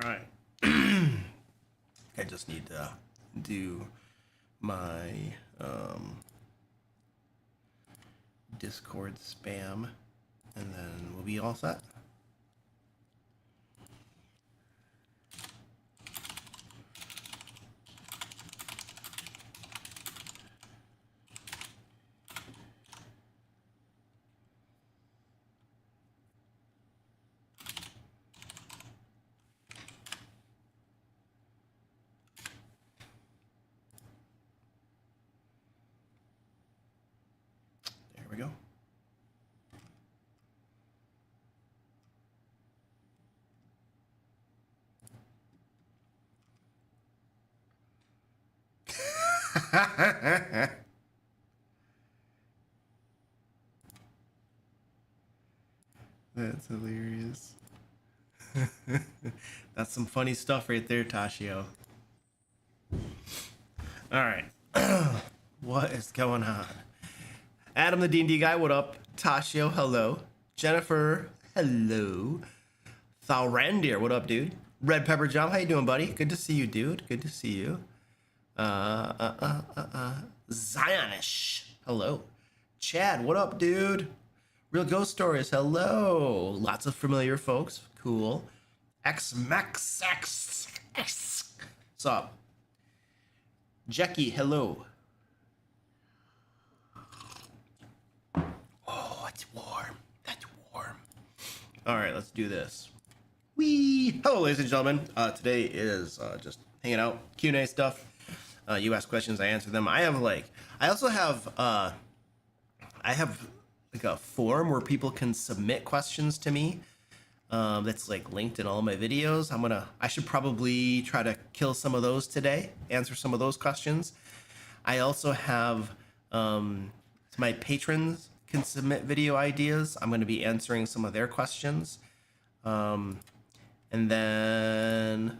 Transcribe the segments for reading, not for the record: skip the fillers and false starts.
Alright. I just need to do my Discord spam, and then we'll be all set. There we go. That's hilarious. That's some funny stuff right there, Tashio. All right. What is going on? Adam the D&D guy, what up? Tashio, hello. Jennifer, hello. Thalrandir, what up, dude? Red Pepper Jump, how you doing, buddy? Good to see you, dude. Good to see you. Zionish, hello. Chad, what up, dude? Real Ghost Stories, hello. Lots of familiar folks, cool. X-Max-X. What's up? Jackie, hello. Oh, it's warm. That's warm. All right, let's do this. Wee! Hello, ladies and gentlemen. Today is just hanging out, Q&A stuff. You ask questions, I answer them. I have like a form where people can submit questions to me. That's like linked in all my videos. I should probably try to kill some of those today, answer some of those questions. I also have my patrons can submit video ideas. I'm going to be answering some of their questions. And then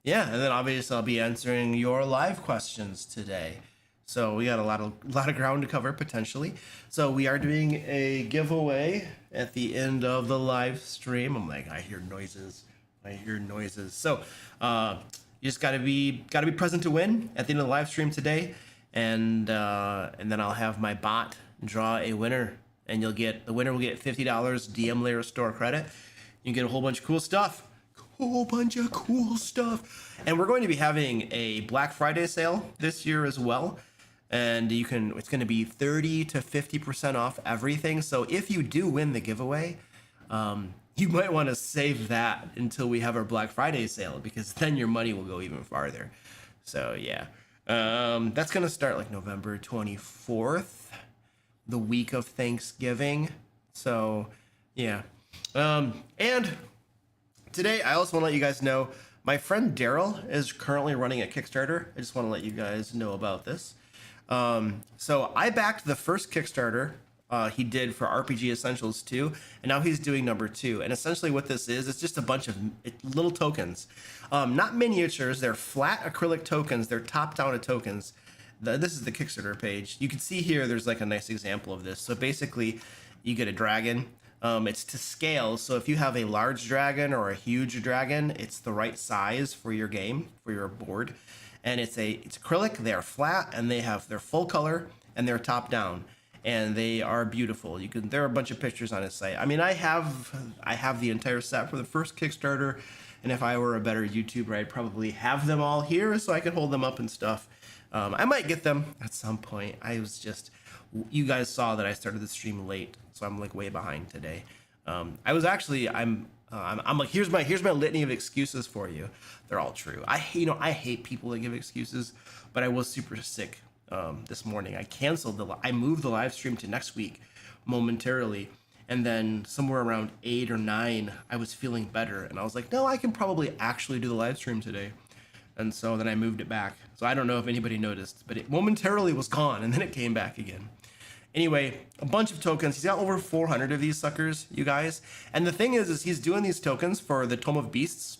obviously I'll be answering your live questions today. So we got a lot of ground to cover potentially. So we are doing a giveaway at the end of the live stream. I'm like, I hear noises. So you just gotta be present to win at the end of the live stream today, and then I'll have my bot draw a winner, and the winner will get $50 DM Lair store credit. You can get a whole bunch of cool stuff. And we're going to be having a Black Friday sale this year as well. And it's going to be 30 to 50% off everything. So if you do win the giveaway, you might want to save that until we have our Black Friday sale, because then your money will go even farther. So yeah, that's going to start like November 24th, the week of Thanksgiving. So yeah. And today I also want to let you guys know my friend Daryl is currently running a Kickstarter. I just want to let you guys know about this. So I backed the first Kickstarter he did for RPG Essentials 2, and now he's doing number 2. And essentially what this is, it's just a bunch of little tokens, not miniatures. They're flat acrylic tokens. They're top-down tokens. This is the Kickstarter page. You can see here, there's like a nice example of this. So basically you get a dragon. It's to scale. So if you have a large dragon or a huge dragon, it's the right size for your game, for your board. And it's acrylic. They're flat, and they're full color, and they're top down, and they are beautiful. There are a bunch of pictures on his site. I mean, I have the entire set for the first Kickstarter, and if I were a better YouTuber, I'd probably have them all here so I could hold them up and stuff. I might get them at some point. You guys saw that I started the stream late, so I'm like way behind today. I'm like, here's my litany of excuses for you. They're all true. I hate people that give excuses, but I was super sick this morning. I moved the live stream to next week momentarily, and then somewhere around 8 or 9, I was feeling better, and I was like, no, I can probably actually do the live stream today. And so then I moved it back. So I don't know if anybody noticed, but it momentarily was gone, and then it came back again. Anyway, a bunch of tokens. He's got over 400 of these suckers, you guys. And the thing is he's doing these tokens for the Tome of Beasts,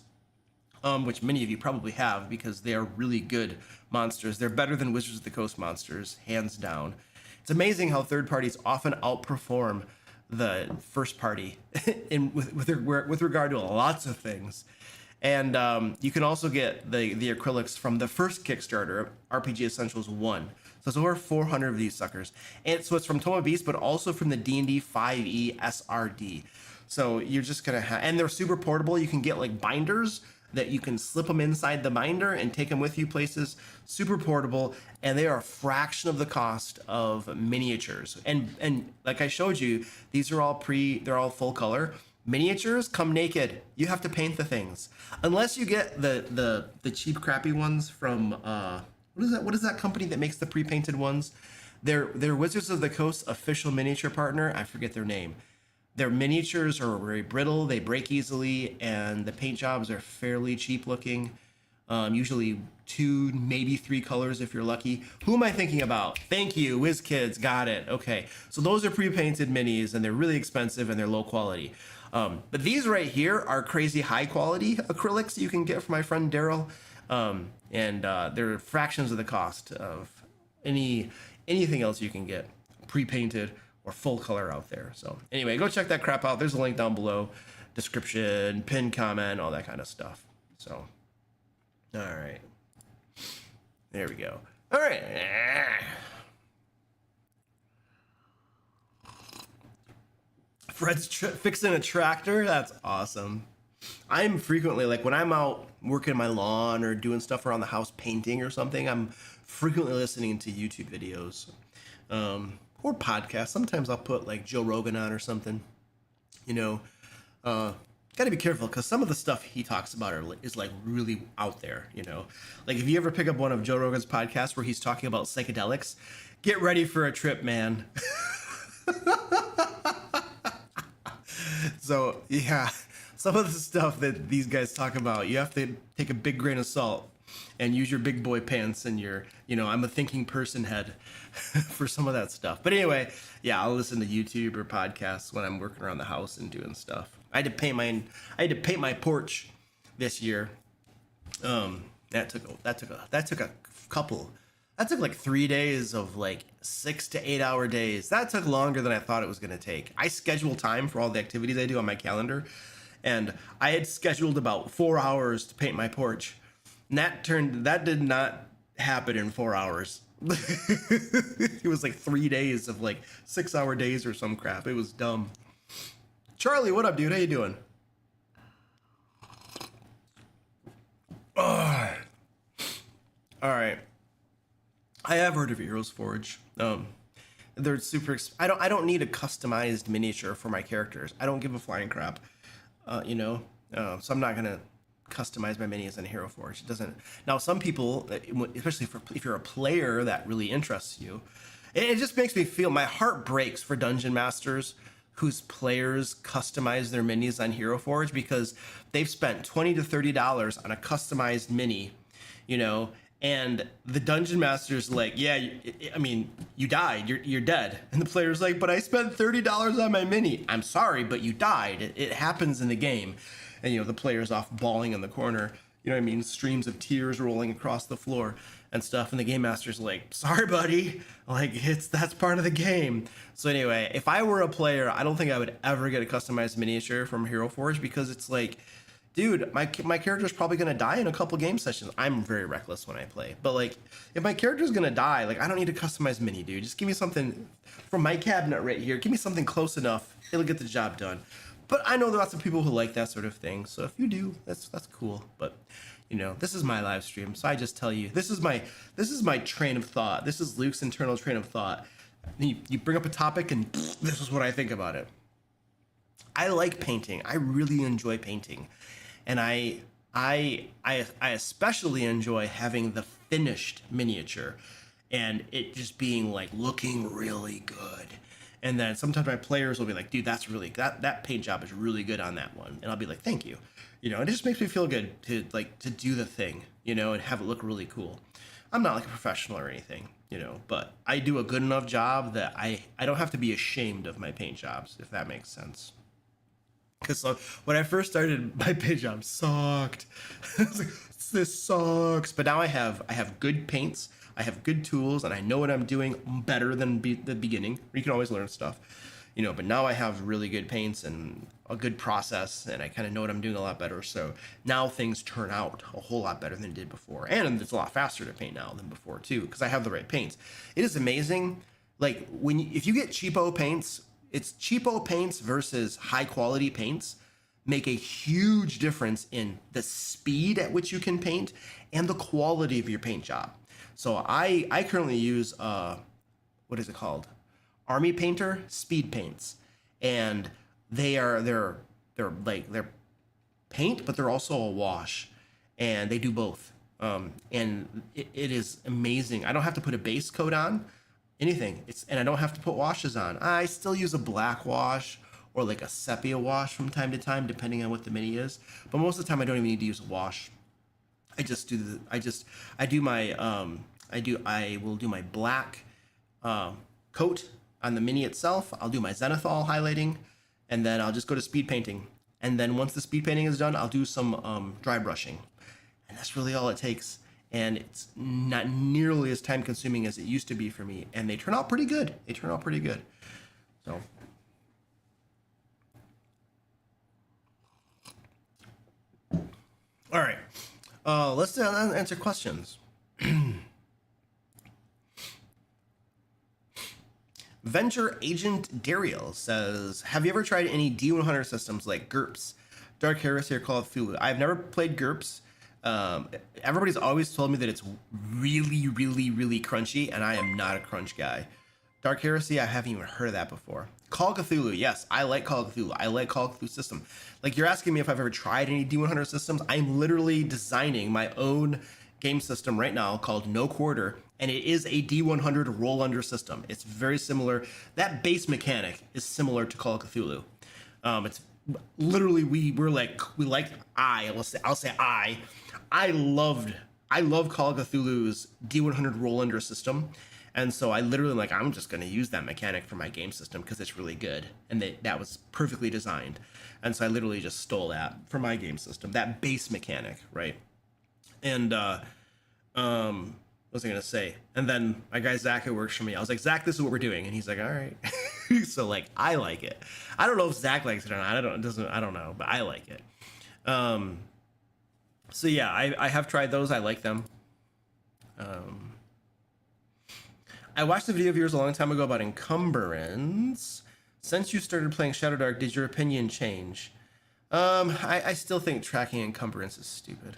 which many of you probably have, because they are really good monsters. They're better than Wizards of the Coast monsters, hands down. It's amazing how third parties often outperform the first party with regard to lots of things. And you can also get the acrylics from the first Kickstarter, RPG Essentials 1. So it's over 400 of these suckers. And so it's from Toma Beast, but also from the D&D 5e SRD. So you're just going to have, and they're super portable. You can get like binders that you can slip them inside the binder and take them with you places. Super portable, and they are a fraction of the cost of miniatures. And like I showed you, these are all they're all full color. Miniatures come naked. You have to paint the things. Unless you get the cheap crappy ones from what is that company that makes the pre-painted ones? They're Wizards of the Coast official miniature partner. I forget their name. Their miniatures are very brittle, they break easily, and the paint jobs are fairly cheap looking. Usually 2, maybe 3 colors if you're lucky. Who am I thinking about? Thank you, WizKids, got it. Okay, so those are pre-painted minis, and they're really expensive and they're low quality. But these right here are crazy high quality acrylics you can get from my friend Daryl, and they're fractions of the cost of anything else you can get pre-painted or full color out there. So anyway, go check that crap out. There's a link down below, description, pinned comment, all that kind of stuff. So, all right, there we go. All right. Fred's fixing a tractor. That's awesome. I'm frequently, like when I'm out working my lawn or doing stuff around the house, painting or something, I'm frequently listening to YouTube videos. Or podcasts. Sometimes I'll put like Joe Rogan on or something. Gotta be careful because some of the stuff he talks about is like really out there. Like if you ever pick up one of Joe Rogan's podcasts where he's talking about psychedelics, get ready for a trip, man. So yeah, some of the stuff that these guys talk about, you have to take a big grain of salt and use your big boy pants and your, I'm a thinking person head for some of that stuff. But anyway, yeah, I'll listen to YouTube or podcasts when I'm working around the house and doing stuff. I had to paint my porch this year. That took like 3 days of like 6 to 8 hour days. That took longer than I thought it was going to take. I schedule time for all the activities I do on my calendar, and I had scheduled about 4 hours to paint my porch. And that did not happen in 4 hours. It was like 3 days of like 6 hour days or some crap. It was dumb. Charlie, what up, dude? How you doing? Oh. All right. I have heard of Heroes Forge. They're super. I don't need a customized miniature for my characters. I don't give a flying crap. So I'm not gonna customize my minis in Hero Forge. It doesn't. Now, some people, especially if you're a player that really interests you, it just makes me feel, my heart breaks for dungeon masters whose players customize their minis on Hero Forge because they've spent $20 to $30 on a customized mini, and the dungeon master's like, yeah, you died, you're dead. And the player's like, but I spent $30 on my mini. I'm sorry, but you died. It happens in the game. And, the player's off bawling in the corner, streams of tears rolling across the floor and stuff. And the game master's like, sorry, buddy. Like, that's part of the game. So anyway, if I were a player, I don't think I would ever get a customized miniature from Hero Forge because it's like, dude, my character's probably going to die in a couple game sessions. I'm very reckless when I play. But, like, if my character's going to die, like, I don't need a customized mini, dude. Just give me something from my cabinet right here. Give me something close enough. It'll get the job done. But I know there are lots of people who like that sort of thing. So if you do, that's cool. But, this is my live stream. So I just tell you, this is my train of thought. This is Luke's internal train of thought. You bring up a topic and this is what I think about it. I like painting. I really enjoy painting. And I especially enjoy having the finished miniature and it just being like looking really good. And then sometimes my players will be like, dude, that paint job is really good on that one. And I'll be like, thank you. And it just makes me feel good to do the thing, and have it look really cool. I'm not like a professional or anything, but I do a good enough job that I don't have to be ashamed of my paint jobs, if that makes sense. Because when I first started, my paint job sucked. I was like, this sucks. But now I have good paints, I have good tools, and I know what I'm doing better than the beginning. You can always learn stuff, but now I have really good paints, and a good process, and I kind of know what I'm doing a lot better. So now things turn out a whole lot better than it did before, and it's a lot faster to paint now than before too, because I have the right paints. It is amazing. Like if you get cheapo paints, it's cheapo paints versus high quality paints make a huge difference in the speed at which you can paint and the quality of your paint job. So I currently use what is it called? Army Painter speed paints, and they're paint, but they're also a wash, and they do both. And it is amazing. I don't have to put a base coat on anything. And I don't have to put washes on. I still use a black wash or like a sepia wash from time to time, depending on what the mini is. But most of the time, I don't even need to use a wash. I will do my black coat on the mini itself. I'll do my zenithal highlighting, and then I'll just go to speed painting. And then once the speed painting is done, I'll do some dry brushing. And that's really all it takes. And it's not nearly as time consuming as it used to be for me. And they turn out pretty good. So. All right. Let's answer questions. Venture Agent Dariel says, have you ever tried any D100 systems like GURPS, Dark Heresy, or Call of Cthulhu? I've never played GURPS. Everybody's always told me that it's really, really, really crunchy, and I am not a crunch guy. Dark Heresy, I haven't even heard of that before. Call of Cthulhu, yes, I like Call of Cthulhu. I like Call of Cthulhu system. Like, you're asking me if I've ever tried any D100 systems. I'm literally designing my own game system right now called No Quarter, and it is a D100 roll under system. It's very similar. That base mechanic is similar to Call of Cthulhu. It's literally I love Call of Cthulhu's D100 roll under system. And so I literally I'm just going to use that mechanic for my game system because it's really good. And that was perfectly designed. And so I literally just stole that for my game system, that base mechanic, right? And what was I going to say? And then my guy Zach, who works for me, I was like, Zach, this is what we're doing. And he's like, all right. So I like it. I don't know if Zach likes it or not. I don't know, but I like it. So yeah, I have tried those. I like them. I watched a video of yours a long time ago about encumbrance. Since you started playing Shadow Dark, did your opinion change? I still think tracking encumbrance is stupid.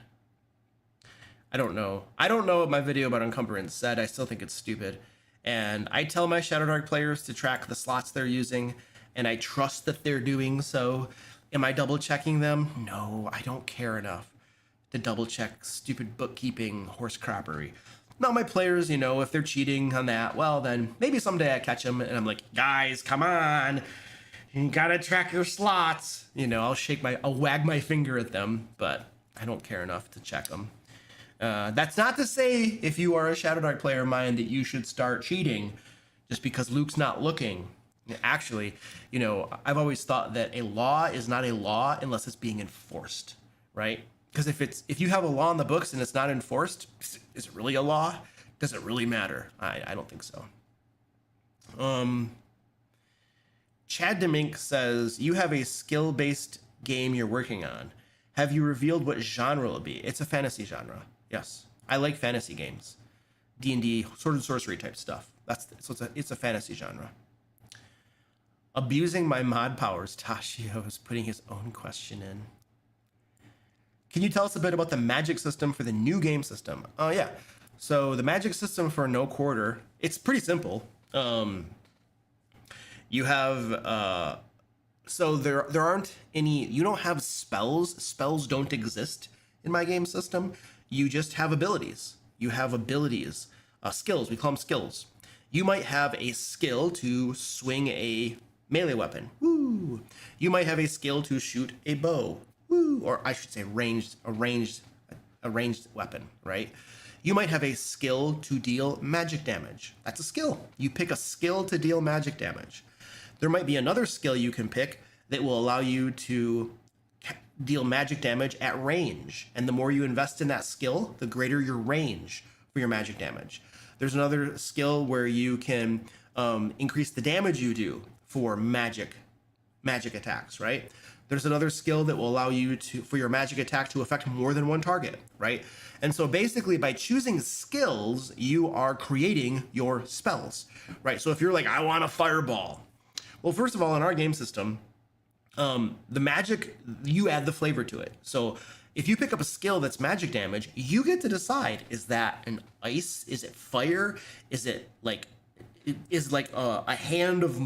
I don't know what my video about encumbrance said. I still think it's stupid. And I tell my Shadow Dark players to track the slots they're using, and I trust that they're doing so. Am I double checking them? No, I don't care enough to double check stupid bookkeeping horse crappery. Now my players, if they're cheating on that, well then maybe someday I catch them and I'm like, guys, come on, you gotta track your slots. I'll wag my finger at them, but I don't care enough to check them. That's not to say if you are a Shadow Dark player of mine that you should start cheating just because Luke's not looking. Actually, I've always thought that a law is not a law unless it's being enforced, right? Because if you have a law in the books and it's not enforced, is it really a law? Does it really matter? I don't think so. Chad Demink says, you have a skill-based game you're working on. Have you revealed what genre it'll be? It's a fantasy genre. Yes. I like fantasy games. D&D, sword and sorcery type stuff. It's a fantasy genre. Abusing my mod powers. Tashio is putting his own question in. Can you tell us a bit about the magic system for the new game system? Oh, yeah. So the magic system for No Quarter, it's pretty simple. You have... so there aren't any... You don't have spells. Spells don't exist in my game system. You just have abilities. You have abilities. Skills. We call them skills. You might have a skill to swing a melee weapon. Woo! You might have a skill to shoot a bow. Woo! Or I should say a ranged weapon, right? You might have a skill to deal magic damage. That's a skill. You pick a skill to deal magic damage. There might be another skill you can pick that will allow you to deal magic damage at range. And the more you invest in that skill, the greater your range for your magic damage. There's another skill where you can increase the damage you do for magic attacks, right? There's another skill that will allow you for your magic attack to affect more than one target, right? And so basically by choosing skills, you are creating your spells, right? So if you're like, I want a fireball. Well, first of all, in our game system, the magic, you add the flavor to it. So if you pick up a skill that's magic damage, you get to decide, is that an ice? Is it fire? Is it like a hand of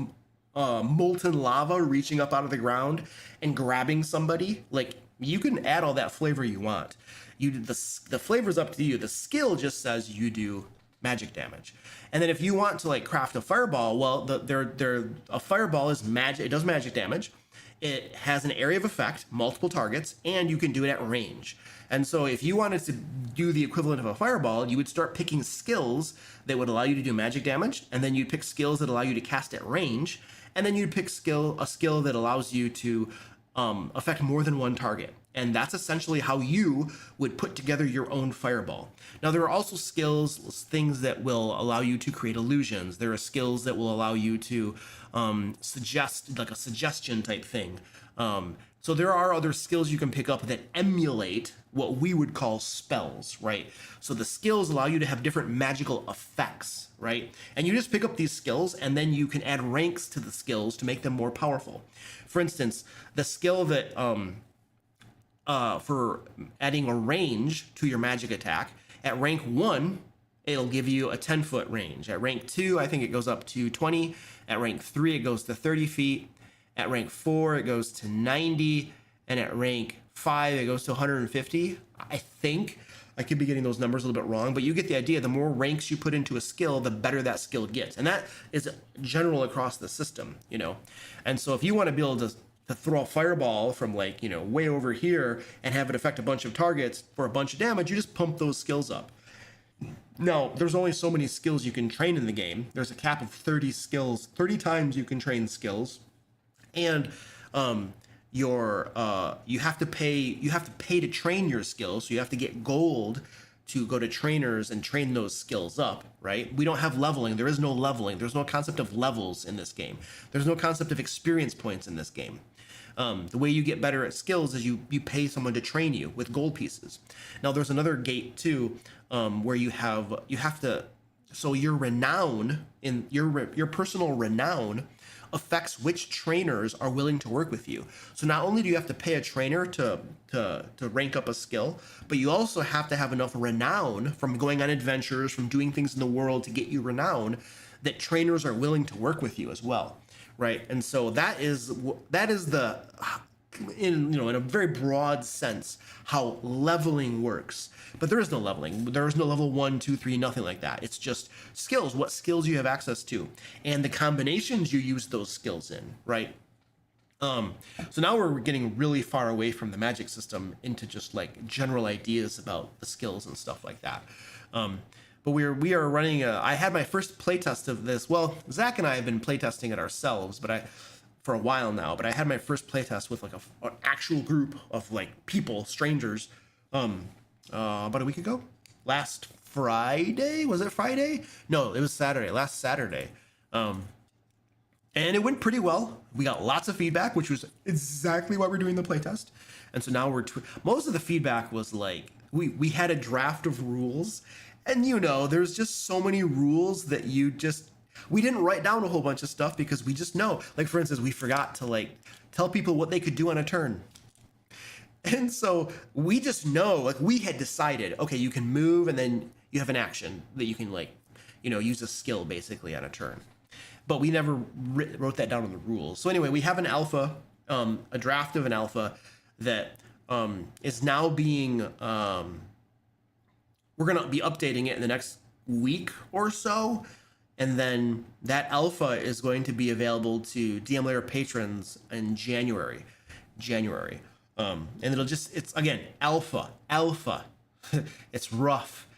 molten lava reaching up out of the ground and grabbing somebody? Like, you can add all that flavor you want. The flavor's up to you. The skill just says you do magic damage. And then if you want to like craft a fireball, well, a fireball is magic. It does magic damage. It has an area of effect, multiple targets, and you can do it at range. And so if you wanted to do the equivalent of a fireball, you would start picking skills that would allow you to do magic damage, and then you'd pick skills that allow you to cast at range, and then you'd pick a skill that allows you to affect more than one target. And that's essentially how you would put together your own fireball. Now, there are also skills, things that will allow you to create illusions. There are skills that will allow you to suggest, like a suggestion type thing. So there are other skills you can pick up that emulate what we would call spells, right? So the skills allow you to have different magical effects, right? And you just pick up these skills, and then you can add ranks to the skills to make them more powerful. For instance, the skill that for adding a range to your magic attack, at rank 1, it'll give you a 10-foot range. At rank 2, I think it goes up to 20. At rank 3, it goes to 30 feet. At rank 4, it goes to 90. And at rank 5, it goes to 150. I think. I could be getting those numbers a little bit wrong, but you get the idea. The more ranks you put into a skill, the better that skill gets. And that is general across the system, you know. And so if you want to be able to throw a fireball from like, you know, way over here and have it affect a bunch of targets for a bunch of damage, you just pump those skills up. Now, there's only so many skills you can train in the game. There's a cap of 30 skills, 30 times you can train skills. And you have to pay to train your skills. So you have to get gold to go to trainers and train those skills up, right? We don't have leveling. There is no leveling. There's no concept of levels in this game. There's no concept of experience points in this game. The way you get better at skills is you pay someone to train you with gold pieces. Now there's another gate too, where you have to, so your renown in your personal renown affects which trainers are willing to work with you. So not only do you have to pay a trainer to rank up a skill, but you also have to have enough renown from going on adventures, from doing things in the world to get you renown, that trainers are willing to work with you as well, right? And so that is the, in a very broad sense, how leveling works. But there is no leveling. There is no level 1, 2, 3, nothing like that. It's just skills, what skills you have access to, and the combinations you use those skills in, right? So now we're getting really far away from the magic system into just like general ideas about the skills and stuff like that. But we are running I had my first playtest of this. Well, Zach and I have been playtesting it ourselves, for a while now, but I had my first playtest with like an actual group of like people, strangers, about a week ago. Last Friday? Was it Friday? No, it was Saturday. Last Saturday. And it went pretty well. We got lots of feedback, which was exactly why we're doing the playtest. And so now most of the feedback was like, we had a draft of rules, and there's just so many rules that we didn't write down a whole bunch of stuff because we just know. Like, for instance, we forgot to like tell people what they could do on a turn. And so we just know, like, we had decided, okay, you can move and then you have an action that you can like, use a skill basically on a turn. But we never wrote that down in the rules. So anyway, we have an alpha, a draft of an alpha that is now being, we're going to be updating it in the next week or so. And then that alpha is going to be available to DM Lair patrons in January. And it's again, alpha. It's rough.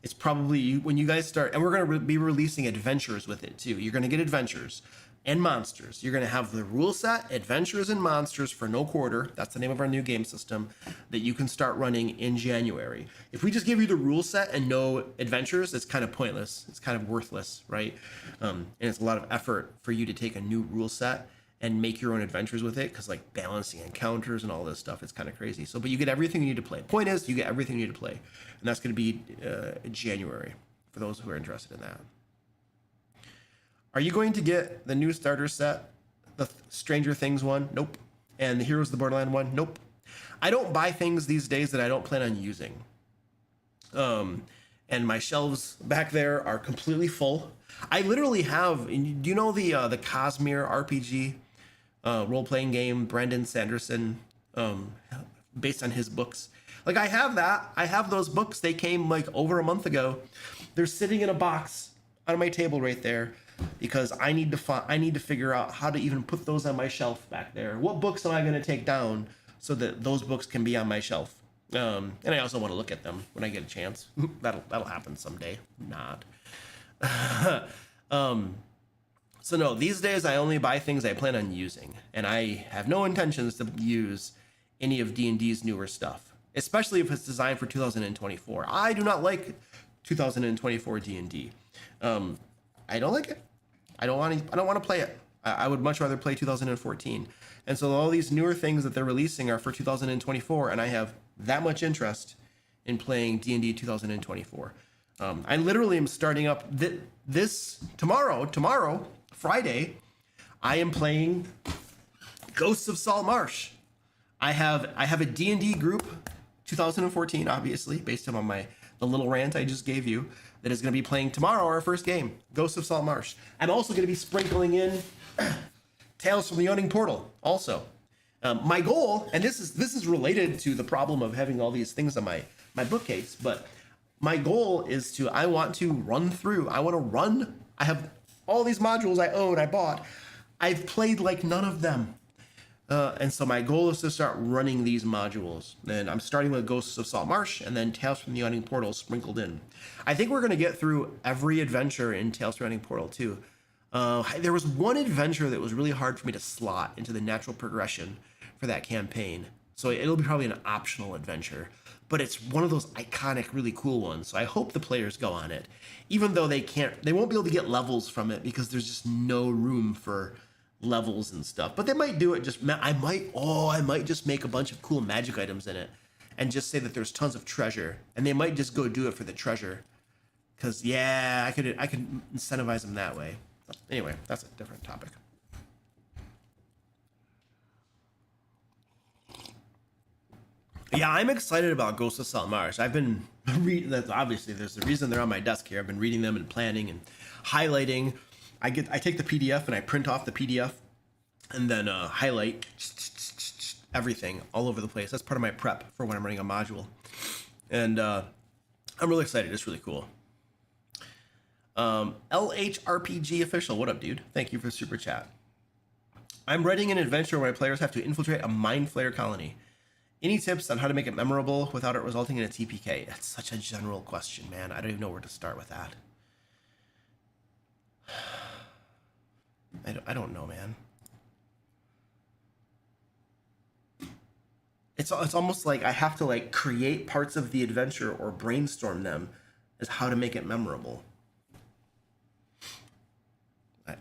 It's probably when you guys start, and we're going to be releasing adventures with it too. You're going to get adventures and monsters. You're going to have the rule set, adventures and monsters for no quarter. That's the name of our new game system that you can start running in January. If we just give you the rule set and no adventures, it's kind of pointless. It's kind of worthless, right? And it's a lot of effort for you to take a new rule set and make your own adventures with it, because like balancing encounters and all this stuff, it's kind of crazy. So, but you get everything you need to play. Point is, you get everything you need to play, and that's going to be January for those who are interested in that. Are you going to get the new starter set, the Stranger Things one? Nope. And the Heroes of the Borderland one? Nope. I don't buy things these days that I don't plan on using. And my shelves back there are completely full. I literally have, do you know the Cosmere RPG role-playing game, Brandon Sanderson, based on his books? Like, I have that. I have those books. They came like over a month ago. They're sitting in a box on my table right there because I need to figure out how to even put those on my shelf back there. What books am I going to take down so that those books can be on my shelf? And I also want to look at them when I get a chance. That'll happen someday. Not. So no, these days I only buy things I plan on using, and I have no intentions to use any of D&D's newer stuff, especially if it's designed for 2024. I do not like 2024 D&D. I don't like it. I don't want to play it. I would much rather play 2014. And so all these newer things that they're releasing are for 2024, and I have that much interest in playing D&D 2024. I literally am starting up this tomorrow, Friday. I am playing Ghosts of Salt Marsh. I have a D&D group, 2014, obviously, based on the little rant I just gave you, that is going to be playing tomorrow our first game, Ghosts of Salt Marsh. I'm also going to be sprinkling in Tales from the Yawning Portal also. My goal, and this is related to the problem of having all these things on my bookcase, but my goal is I want to run. I have all these modules I bought. I've played like none of them. And so my goal is to start running these modules. And I'm starting with Ghosts of Salt Marsh and then Tales from the Yawning Portal sprinkled in. I think we're going to get through every adventure in Tales from the Yawning Portal too. There was one adventure that was really hard for me to slot into the natural progression for that campaign. So it'll be probably an optional adventure, but it's one of those iconic, really cool ones. So I hope the players go on it, even though they won't be able to get levels from it because there's just no room for levels and stuff. But they might do it. I might just make a bunch of cool magic items in it and just say that there's tons of treasure, and they might just go do it for the treasure. Cause yeah, I could incentivize them that way. Anyway, that's a different topic. Yeah, I'm excited about Ghosts of Salt Marsh. I've been reading that. Obviously, there's a reason they're on my desk here. I've been reading them and planning and highlighting. I take the PDF and I print off the PDF and then highlight everything all over the place. That's part of my prep for when I'm running a module. And I'm really excited. It's really cool. LHRPG official, what up, dude? Thank you for the super chat. I'm writing an adventure where my players have to infiltrate a mind flayer colony. Any tips on how to make it memorable without it resulting in a TPK? That's such a general question, man. I don't even know where to start with that. I don't know, man. It's almost like I have to like create parts of the adventure or brainstorm them as how to make it memorable.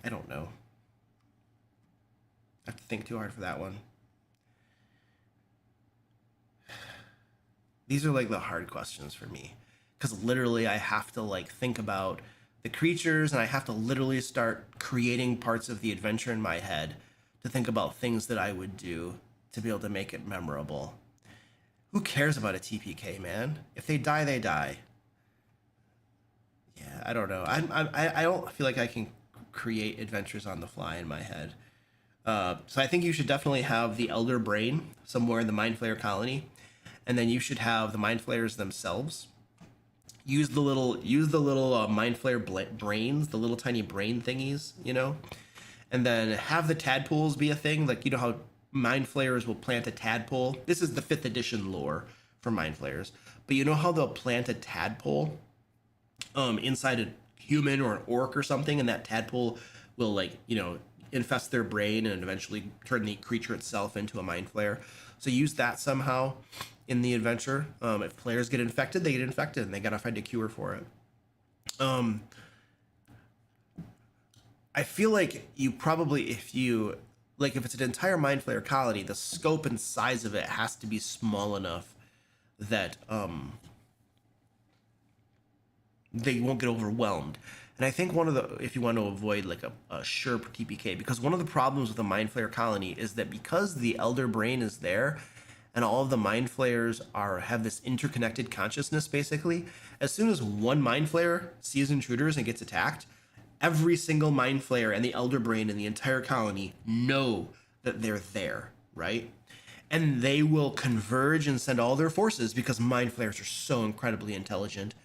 I don't know. I have to think too hard for that one. These are like the hard questions for me, because literally I have to like think about the creatures, and I have to literally start creating parts of the adventure in my head to think about things that I would do to be able to make it memorable. Who cares about a TPK, man? If they die, they die. Yeah, I don't know. I don't feel like I can create adventures on the fly in my head. So I think you should definitely have the Elder Brain somewhere in the Mind Flayer colony. And then you should have the Mind Flayers themselves. Use the little Mind Flayer brains, the little tiny brain thingies, you know? And then have the tadpoles be a thing. Like, you know how Mind Flayers will plant a tadpole? This is the 5th edition lore for Mind Flayers. But you know how they'll plant a tadpole inside a human or an orc or something, and that tadpole will, like, you know, infest their brain and eventually turn the creature itself into a Mind Flayer. So use that somehow in the adventure. If players get infected, they get infected, and they gotta find a cure for it. I feel like you probably, if you like if it's an entire Mind Flayer colony, the scope and size of it has to be small enough that they won't get overwhelmed. And I think one of the, if you want to avoid like a Sherp TPK, because one of the problems with the Mind Flayer colony is that because the Elder Brain is there, and all of the Mind Flayers have this interconnected consciousness, basically, as soon as one Mind Flayer sees intruders and gets attacked, every single Mind Flayer and the Elder Brain and the entire colony know that they're there, right? And they will converge and send all their forces because Mind Flayers are so incredibly intelligent.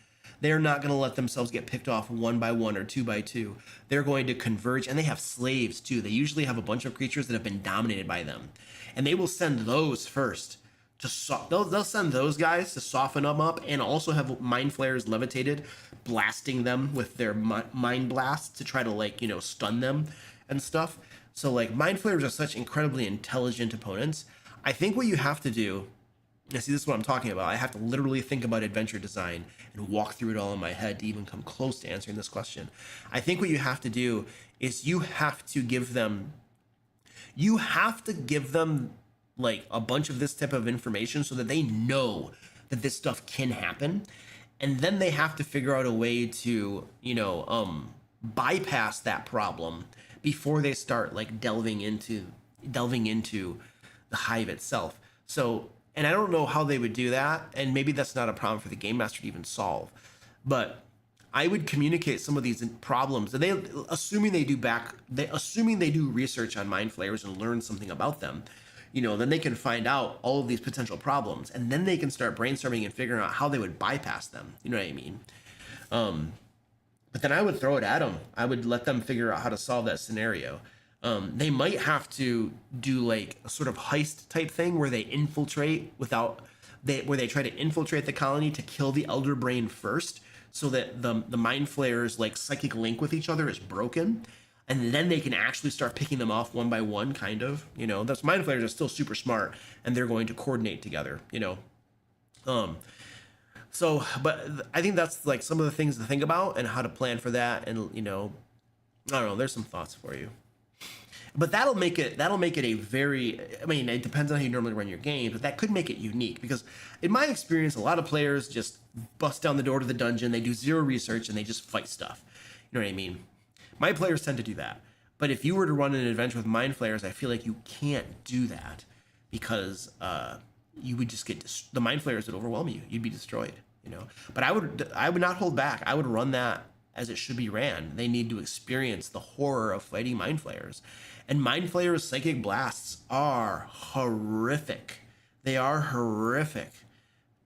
They're not going to let themselves get picked off one by one or two by two. They're going to converge, and they have slaves too. They usually have a bunch of creatures that have been dominated by them, and they will send those first to they'll send those guys to soften them up, and also have Mind Flayers levitated, blasting them with their mind blasts to try to, like, you know, stun them and stuff. So like Mind Flayers are such incredibly intelligent opponents. I think what you have to do, now, see, this is what I'm talking about. I have to literally think about adventure design and walk through it all in my head to even come close to answering this question. I think what you have to do is you have to give them like a bunch of this type of information so that they know that this stuff can happen. And then they have to figure out a way to, you know, bypass that problem before they start like delving into the hive itself. So, and I don't know how they would do that, and maybe that's not a problem for the game master to even solve, but I would communicate some of these problems, and assuming they do research on Mind Flayers and learn something about them, you know, then they can find out all of these potential problems, and then they can start brainstorming and figuring out how they would bypass them. You know what I mean? But then I would throw it at them. I would let them figure out how to solve that scenario. They might have to do like a sort of heist type thing where they infiltrate where they try to infiltrate the colony to kill the Elder Brain first, so that the Mind Flayers like psychic link with each other is broken, and then they can actually start picking them off one by one, kind of. You know, those Mind Flayers are still super smart, and they're going to coordinate together. You know, so, but I think that's like some of the things to think about and how to plan for that, and you know, I don't know. There's some thoughts for you. But that'll make it a very, I mean, it depends on how you normally run your game, but that could make it unique, because in my experience, a lot of players just bust down the door to the dungeon, they do zero research, and they just fight stuff. You know what I mean? My players tend to do that. But if you were to run an adventure with Mind Flayers, I feel like you can't do that, because you would just the Mind Flayers would overwhelm you. You'd be destroyed, you know? But I would not hold back. I would run that as it should be ran. They need to experience the horror of fighting Mind Flayers. And Mind Flayer's psychic blasts are horrific. They are horrific.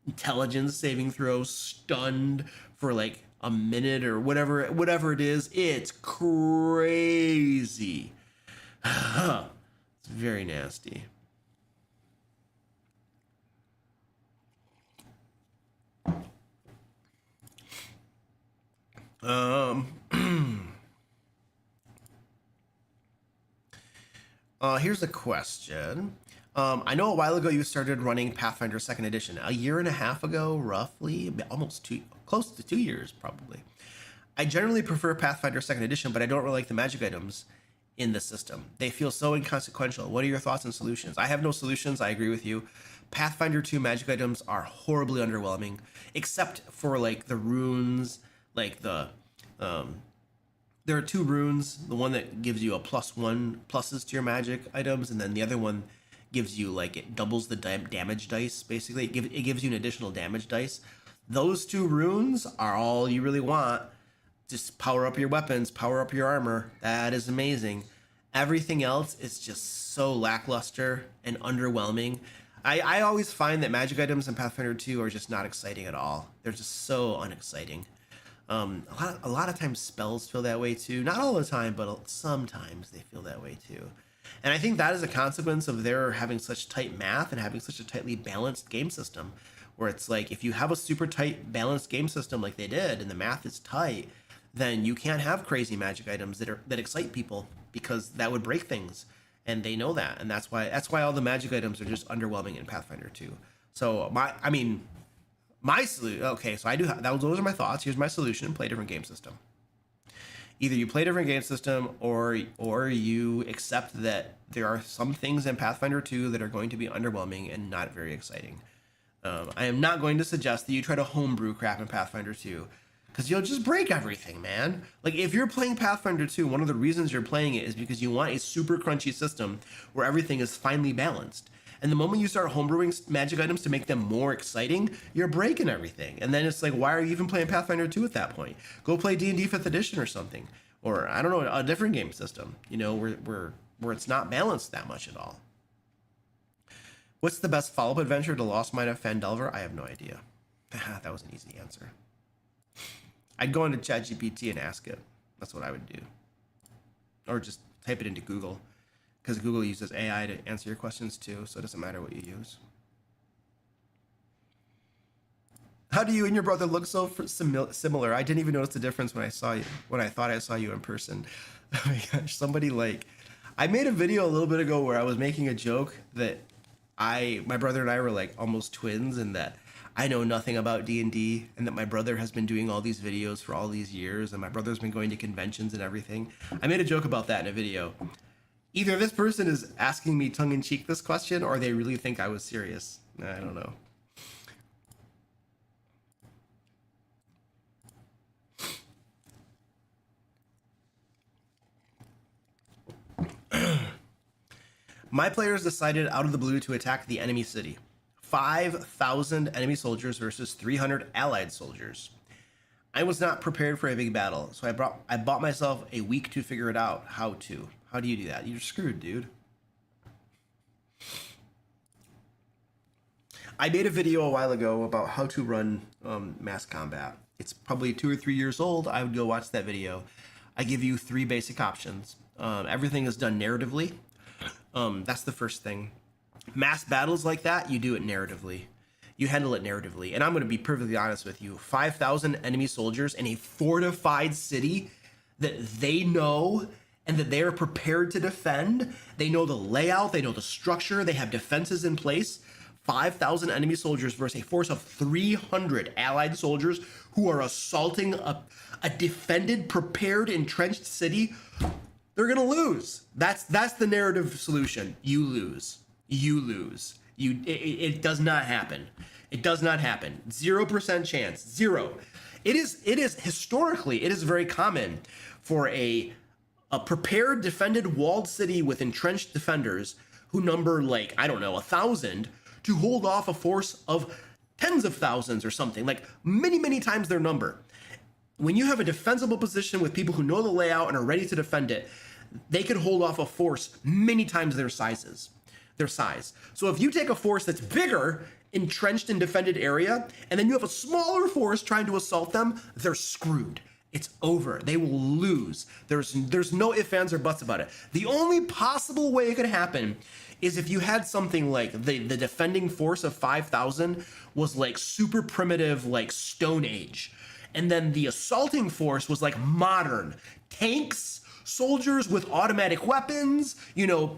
Intelligence saving throws, stunned for like a minute or whatever it is. It's crazy. It's very nasty. Here's a question. I know a while ago you started running Pathfinder 2nd Edition. A year and a half ago, roughly, close to 2 years, probably. I generally prefer Pathfinder 2nd Edition, but I don't really like the magic items in the system. They feel so inconsequential. What are your thoughts and solutions? I have no solutions. I agree with you. Pathfinder 2 magic items are horribly underwhelming, except for like the runes, like the there are 2 runes. The one that gives you a +1 pluses to your magic items, and then the other one gives you, like, it doubles the damage dice, basically. It gives you an additional damage dice. Those 2 runes are all you really want. Just power up your weapons, power up your armor. That is amazing. Everything else is just so lackluster and underwhelming. I always find that magic items in Pathfinder 2 are just not exciting at all. They're just so unexciting. A lot of times spells feel that way too. Not all the time, but sometimes they feel that way too. And I think that is a consequence of their having such tight math and having such a tightly balanced game system, where it's like, if you have a super tight balanced game system like they did, and the math is tight, then you can't have crazy magic items that excite people, because that would break things, and they know that, and that's why all the magic items are just underwhelming in Pathfinder 2. So my solution, okay, so I do have, those are my thoughts. Here's my solution: play a different game system. Either you play a different game system, or you accept that there are some things in Pathfinder 2 that are going to be underwhelming and not very exciting. I am not going to suggest that you try to homebrew crap in Pathfinder 2, because you'll just break everything, man. Like, if you're playing Pathfinder 2, one of the reasons you're playing it is because you want a super crunchy system where everything is finely balanced. And the moment you start homebrewing magic items to make them more exciting, you're breaking everything. And then it's like, why are you even playing Pathfinder 2 at that point? Go play D&D 5th edition or something. Or, I don't know, a different game system, you know, where it's not balanced that much at all. What's the best follow-up adventure to Lost Mine of Phandelver? I have no idea. That was an easy answer. I'd go into ChatGPT and ask it. That's what I would do. Or just type it into Google, because Google uses AI to answer your questions too, so it doesn't matter what you use. How do you and your brother look so similar? I didn't even notice the difference when I saw you, when I thought I saw you in person. Oh my gosh, somebody I made a video a little bit ago where I was making a joke that my brother and I were like almost twins, and that I know nothing about D&D, and that my brother has been doing all these videos for all these years, and my brother's been going to conventions and everything. I made a joke about that in a video. Either this person is asking me tongue-in-cheek this question, or they really think I was serious. I don't know. My players decided out of the blue to attack the enemy city. 5,000 enemy soldiers versus 300 allied soldiers. I was not prepared for a big battle, so I bought myself a week to figure it out. How do you do that? You're screwed, dude. I made a video a while ago about how to run mass combat. It's probably 2 or 3 years old. I would go watch that video. I give you 3 basic options. Everything is done narratively. That's the first thing. Mass battles like that, you do it narratively. You handle it narratively. And I'm going to be perfectly honest with you. 5,000 enemy soldiers in a fortified city that they know and that they are prepared to defend. They know the layout. They know the structure. They have defenses in place. 5,000 enemy soldiers versus a force of 300 allied soldiers who are assaulting a defended, prepared, entrenched city. They're going to lose. That's the narrative solution. You lose. You lose. It does not happen. It does not happen. 0% chance. Zero. It is historically, it is very common for a prepared, defended, walled city with entrenched defenders who number, like, I don't know, 1,000, to hold off a force of tens of thousands or something, like many, many times their number. When you have a defensible position with people who know the layout and are ready to defend it, they can hold off a force many times their size. So if you take a force that's bigger, entrenched in defended area, and then you have a smaller force trying to assault them, they're screwed. It's over. They will lose. There's no ifs, ands, or buts about it. The only possible way it could happen is if you had something like the defending force of 5,000 was like super primitive, like Stone Age. And then the assaulting force was like modern tanks, soldiers with automatic weapons,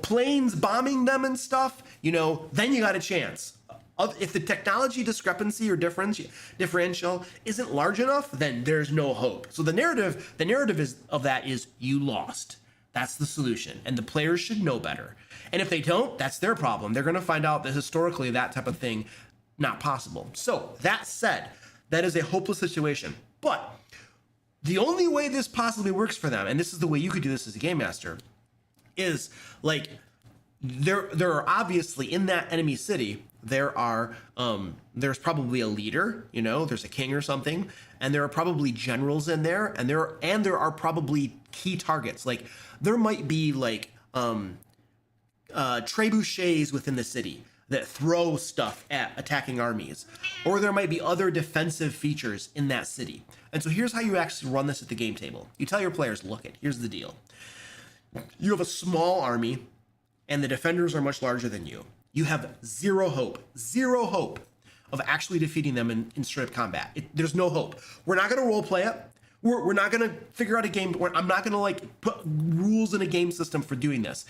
planes bombing them and stuff, then you got a chance. If the technology discrepancy or differential isn't large enough, then there's no hope. So the narrative of that is you lost. That's the solution. And the players should know better. And if they don't, that's their problem. They're going to find out that historically that type of thing, not possible. So that said, that is a hopeless situation. But the only way this possibly works for them, and this is the way you could do this as a game master, is like there are obviously in that enemy city, there's probably a leader, there's a king or something, and there are probably generals in there, and there are probably key targets. Like there might be like trebuchets within the city that throw stuff at attacking armies, or there might be other defensive features in that city. And so here's how you actually run this at the game table. You tell your players, look, here's the deal. You have a small army, and the defenders are much larger than you. You have zero hope of actually defeating them in straight-up combat. There's no hope. We're not going to role play it. We're not going to figure out a game. I'm not going to put rules in a game system for doing this.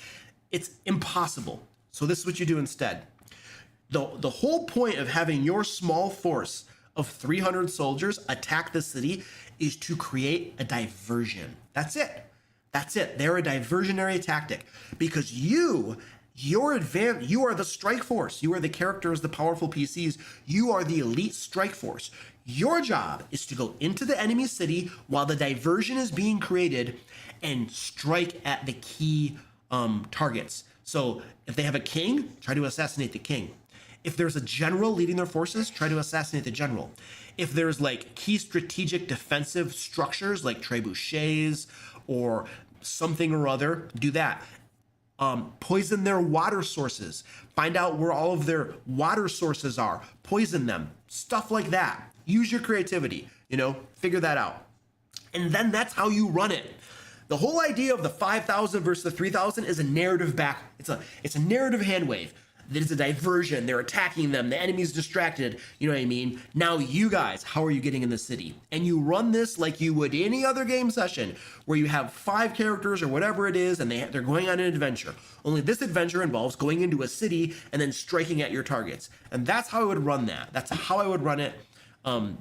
It's impossible. So this is what you do instead. The whole point of having your small force of 300 soldiers attack the city is to create a diversion. That's it. That's it. They're a diversionary tactic because you are the strike force. You are the characters, the powerful PCs. You are the elite strike force. Your job is to go into the enemy city while the diversion is being created and strike at the key targets. So if they have a king, try to assassinate the king. If there's a general leading their forces, try to assassinate the general. If there's like key strategic defensive structures like trebuchets or something or other, do that. Poison their water sources. Find out where all of their water sources are. Poison them. Stuff like that. Use your creativity, figure that out. And then that's how you run it. The whole idea of the 5,000 versus the 3,000 is a narrative it's a narrative hand wave. There's a diversion. They're attacking them. The enemy's distracted. You know what I mean? Now you guys, how are you getting in the city? And you run this like you would any other game session where you have 5 characters or whatever it is and they're going on an adventure. Only this adventure involves going into a city and then striking at your targets. And that's how I would run that. That's how I would run it.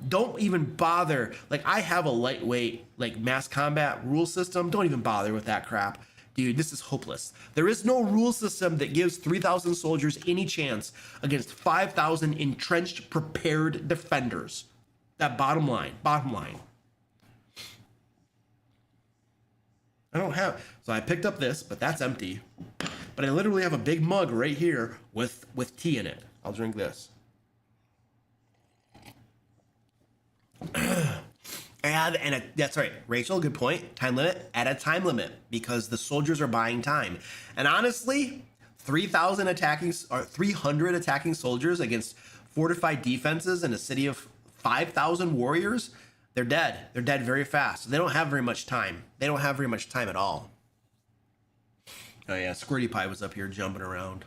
Don't even bother. Like I have a lightweight mass combat rule system. Don't even bother with that crap. Dude, this is hopeless. There is no rule system that gives 3,000 soldiers any chance against 5,000 entrenched, prepared defenders. That bottom line. I don't have, so I picked up this, but that's empty. But I literally have a big mug right here with tea in it. I'll drink this. That's right, Rachel, good point. Time limit, add a time limit because the soldiers are buying time. And honestly, 3,000 attacking or 300 attacking soldiers against fortified defenses in a city of 5,000 warriors, they're dead. They're dead very fast. So they don't have very much time. They don't have very much time at all. Oh yeah, Squirty Pie was up here jumping around.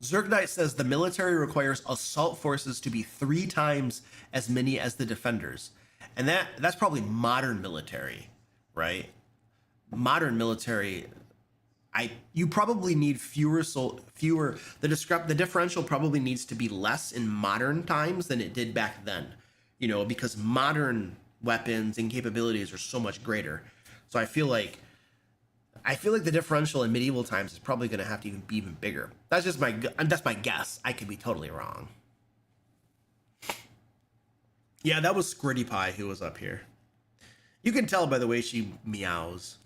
Zerg says the military requires assault forces to be 3 times as many as the defenders. And that's probably modern military, right? Modern military, you probably need fewer, the differential probably needs to be less in modern times than it did back then, because modern weapons and capabilities are so much greater. So I feel like the differential in medieval times is probably going to have to be even bigger. That's my guess. I could be totally wrong. Yeah, that was Squirty Pie who was up here. You can tell by the way she meows.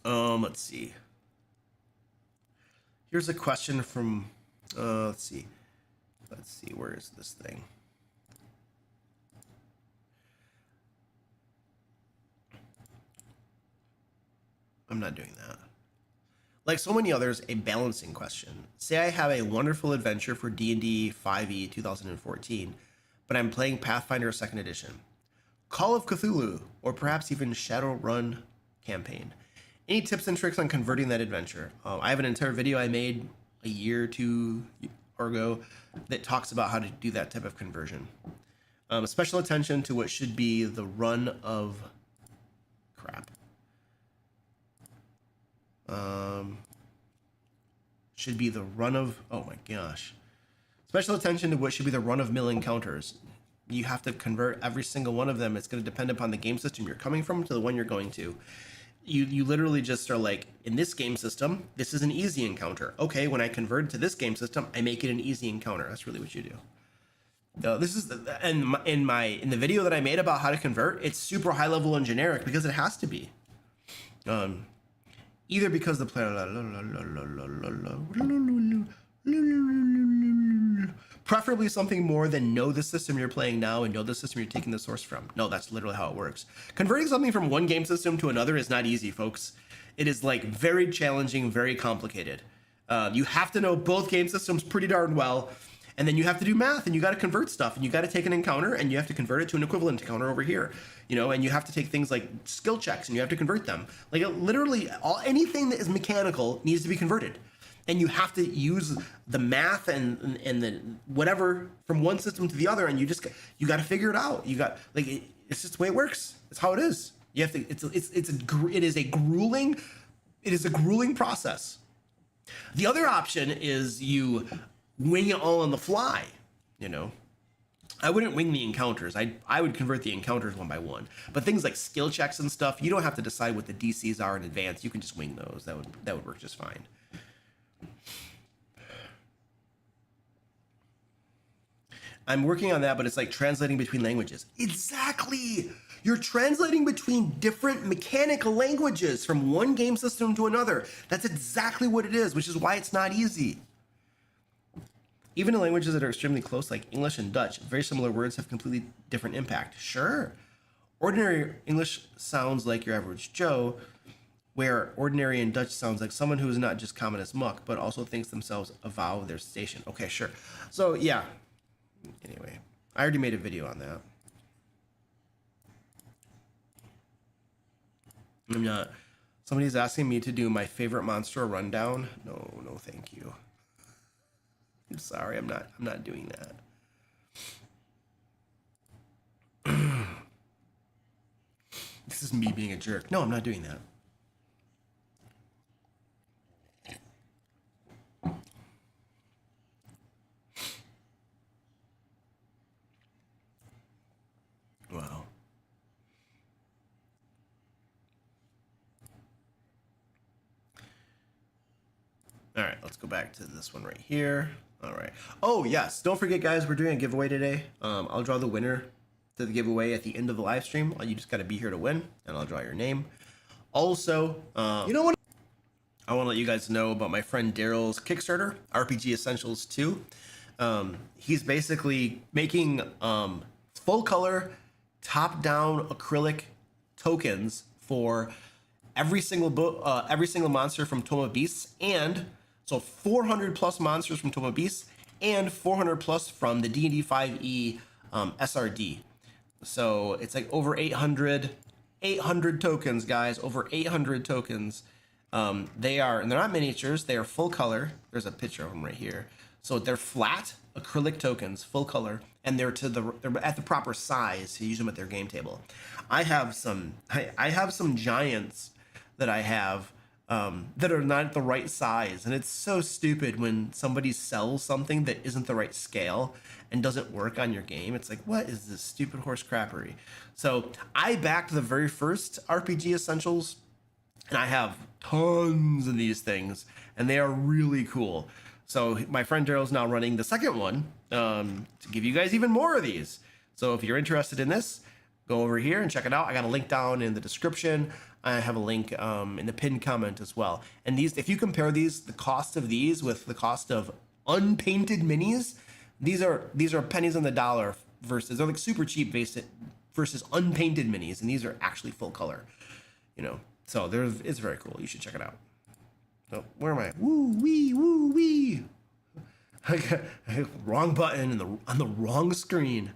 Let's see. Here's a question from, let's see, where is this thing? I'm not doing that. Like so many others, a balancing question. Say I have a wonderful adventure for D&D 5e 2014, but I'm playing Pathfinder 2nd Edition, Call of Cthulhu, or perhaps even Shadowrun campaign. Any tips and tricks on converting that adventure? I have an entire video I made a year or 2 ago that talks about how to do that type of conversion. Special attention to what should be the run of oh my gosh. Special attention to what should be the run-of-mill encounters. You have to convert every single one of them. It's going to depend upon the game system you're coming from to the one you're going to. You literally just are like, in this game system, this is an easy encounter. Okay, when I convert to this game system, I make it an easy encounter. That's really what you do. This is in the video that I made about how to convert. It's super high level and generic because it has to be. Either because the player preferably something more than know the system you're playing now and know the system you're taking the source from. No, that's literally how it works. Converting something from one game system to another is not easy, folks. It is very challenging, very complicated. You have to know both game systems pretty darn well, and then you have to do math and you got to convert stuff and you got to take an encounter and you have to convert it to an equivalent encounter over here, and you have to take things like skill checks and you have to convert them. Literally anything that is mechanical needs to be converted. and you have to use the math and the whatever from one system to the other, and you got to figure it out. You got it's just the way it works. It's how it is. You have to. It is a grueling process. The other option is you wing it all on the fly. You know, I wouldn't wing the encounters. I would convert the encounters one by one. But things like skill checks and stuff, you don't have to decide what the DCs are in advance. You can just wing those. That would work just fine. I'm working on that, but it's like translating between languages. Exactly. You're translating between different mechanical languages from one game system to another. That's exactly what it is, which is why it's not easy. Even in languages that are extremely close, like English and Dutch, very similar words have completely different impact. Sure. Ordinary English sounds like your average Joe, where ordinary in Dutch sounds like someone who is not just common as muck, but also thinks themselves above their station. Okay, sure. So, yeah. Anyway, I already made a video on that. I'm not. Somebody's asking me to do my favorite monster rundown. No, thank you. I'm sorry, I'm not doing that. This is me being a jerk. No, I'm not doing that. Wow. All right, let's go back to this one right here. All right. Oh, yes. Don't forget, guys, we're doing a giveaway today. I'll draw the winner to the giveaway at the end of the live stream. You just got to be here to win, and I'll draw your name. Also, you know what? I want to let you guys know about my friend Daryl's Kickstarter, RPG Essentials 2. He's basically making full color, top-down acrylic tokens for every single monster from Tome of Beasts, and so 400 plus monsters from Tome of Beasts and 400 plus from the D&D 5e SRD. So it's like over 800 tokens, guys, over 800 tokens. And they're not miniatures, they are full color. There's a picture of them right here. So they're flat acrylic tokens, full color, and they're at the proper size to use them at their game table. I have some giants that I have that are not the right size, and it's so stupid when somebody sells something that isn't the right scale and doesn't work on your game. It's like, what is this stupid horse crappery? So I backed the very first RPG Essentials, and I have tons of these things, and they are really cool. So my friend Daryl's now running the second one to give you guys even more of these. So if you're interested in this, go over here and check it out. I got a link down in the description. I have a link in the pinned comment as well. And these, if you compare these, the cost of these with the cost of unpainted minis, these are pennies on the dollar versus, they're like super cheap versus unpainted minis, and these are actually full color, you know. So it's very cool. You should check it out. So where am I? Woo wee. I got wrong button on the wrong screen.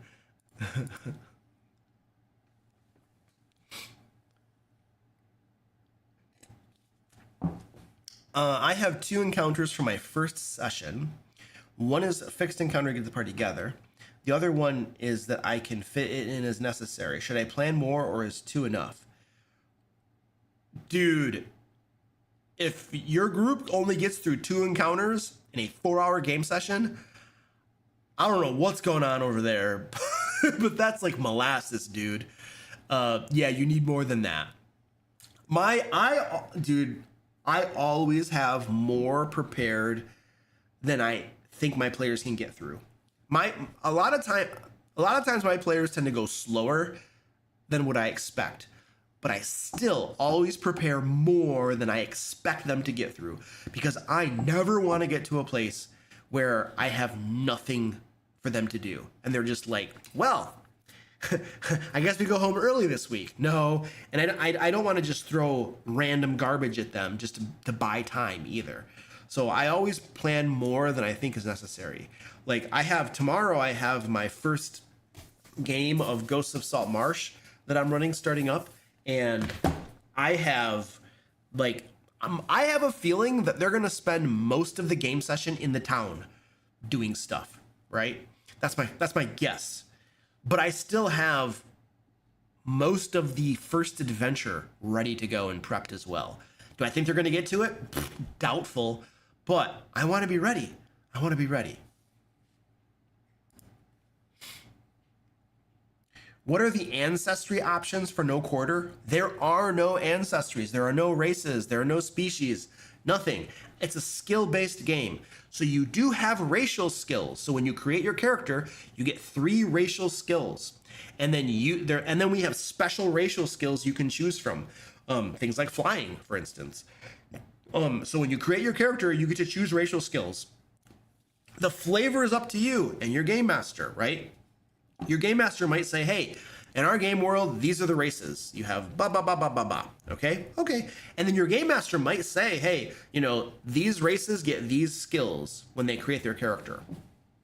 I have 2 encounters for my first session. One is a fixed encounter to get the party together. The other one is that I can fit it in as necessary. Should I plan more, or is 2 enough? Dude, if your group only gets through 2 encounters in a 4-hour game session, I don't know what's going on over there, but that's like molasses, dude. Yeah, you need more than that. I always have more prepared than I think my players can get through. A lot of times my players tend to go slower than what I expect, but I still always prepare more than I expect them to get through, because I never want to get to a place where I have nothing for them to do and they're just like, well, I guess we go home early this week. No, and I don't want to just throw random garbage at them just to buy time either. So I always plan more than I think is necessary. Like tomorrow I have my first game of Ghosts of Salt Marsh that I'm running starting up, and I have like I have a feeling that they're gonna spend most of the game session in the town doing stuff, right? That's my guess. But I still have most of the first adventure ready to go and prepped as well. Do I think they're gonna get to it? Doubtful, but I want to be ready. I want to be ready. What are the ancestry options for no quarter? There are no ancestries. There are no races. There are no species. Nothing. It's a skill-based game. So you do have racial skills. So when you create your character, you get 3 racial skills. And then we have special racial skills you can choose from. Things like flying, for instance. So when you create your character, you get to choose racial skills. The flavor is up to you and your game master, right? Your game master might say, hey, in our game world, these are the races. You have ba ba ba ba ba ba. Okay? Okay. And then your game master might say, hey, these races get these skills when they create their character,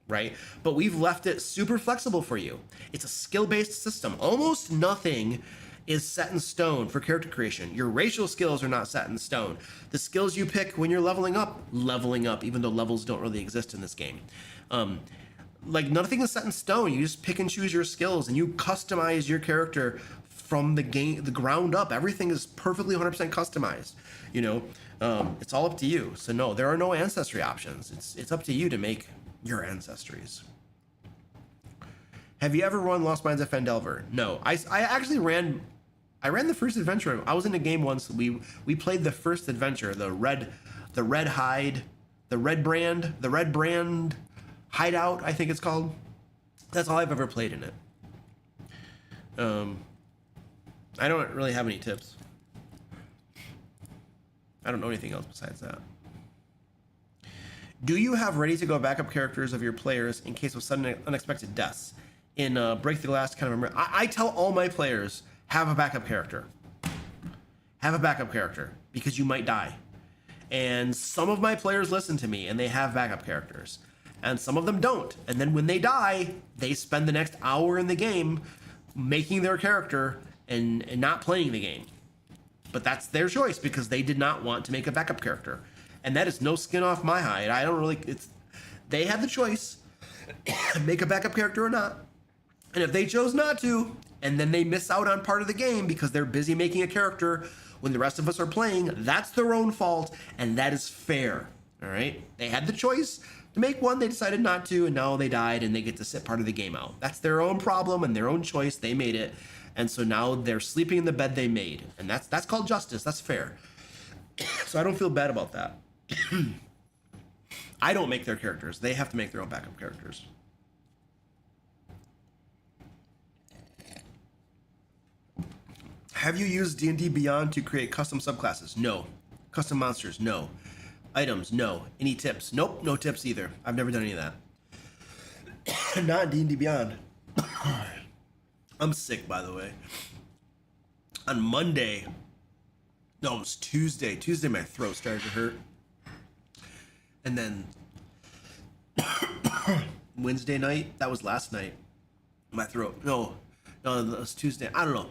right? But we've left it super flexible for you. It's a skill-based system. Almost nothing is set in stone for character creation. Your racial skills are not set in stone. The skills you pick when you're leveling up, even though levels don't really exist in this game. Like nothing is set in stone. You just pick and choose your skills and you customize your character from the ground up. Everything is perfectly 100% customized. It's all up to you. So no, there are no ancestry options. It's up to you to make your ancestries. Have you ever run Lost Mines of Phandelver? No, I actually ran the first adventure. I was in a game once. We played the first adventure, the red brand hideout, I think it's called. That's all I've ever played in it. I don't really have any tips. I don't know anything else besides that. Do you have ready-to-go backup characters of your players in case of sudden unexpected deaths? In Break the Glass, kind of I tell all my players, have a backup character. Have a backup character, because you might die. And some of my players listen to me, and they have backup characters. And some of them don't. And then when they die, they spend the next hour in the game making their character and not playing the game. But that's their choice because they did not want to make a backup character. And that is no skin off my hide. They had the choice, make a backup character or not. And if they chose not to, and then they miss out on part of the game because they're busy making a character when the rest of us are playing, that's their own fault, and that is fair. All right? They had the choice to make one, they decided not to, and now they died and they get to sit part of the game out. That's their own problem and their own choice. They made it. And so now they're sleeping in the bed they made. And that's called justice. That's fair. So I don't feel bad about that. I don't make their characters. They have to make their own backup characters. Have you used D&D Beyond to create custom subclasses? No. Custom monsters? No. Items? No. Any tips? Nope, no tips either. I've never done any of that. Not D&D Beyond. I'm sick, by the way. On Monday, no, it was Tuesday. Tuesday, my throat started to hurt. And then Wednesday night, that was last night. My throat, no, that was Tuesday. I don't know.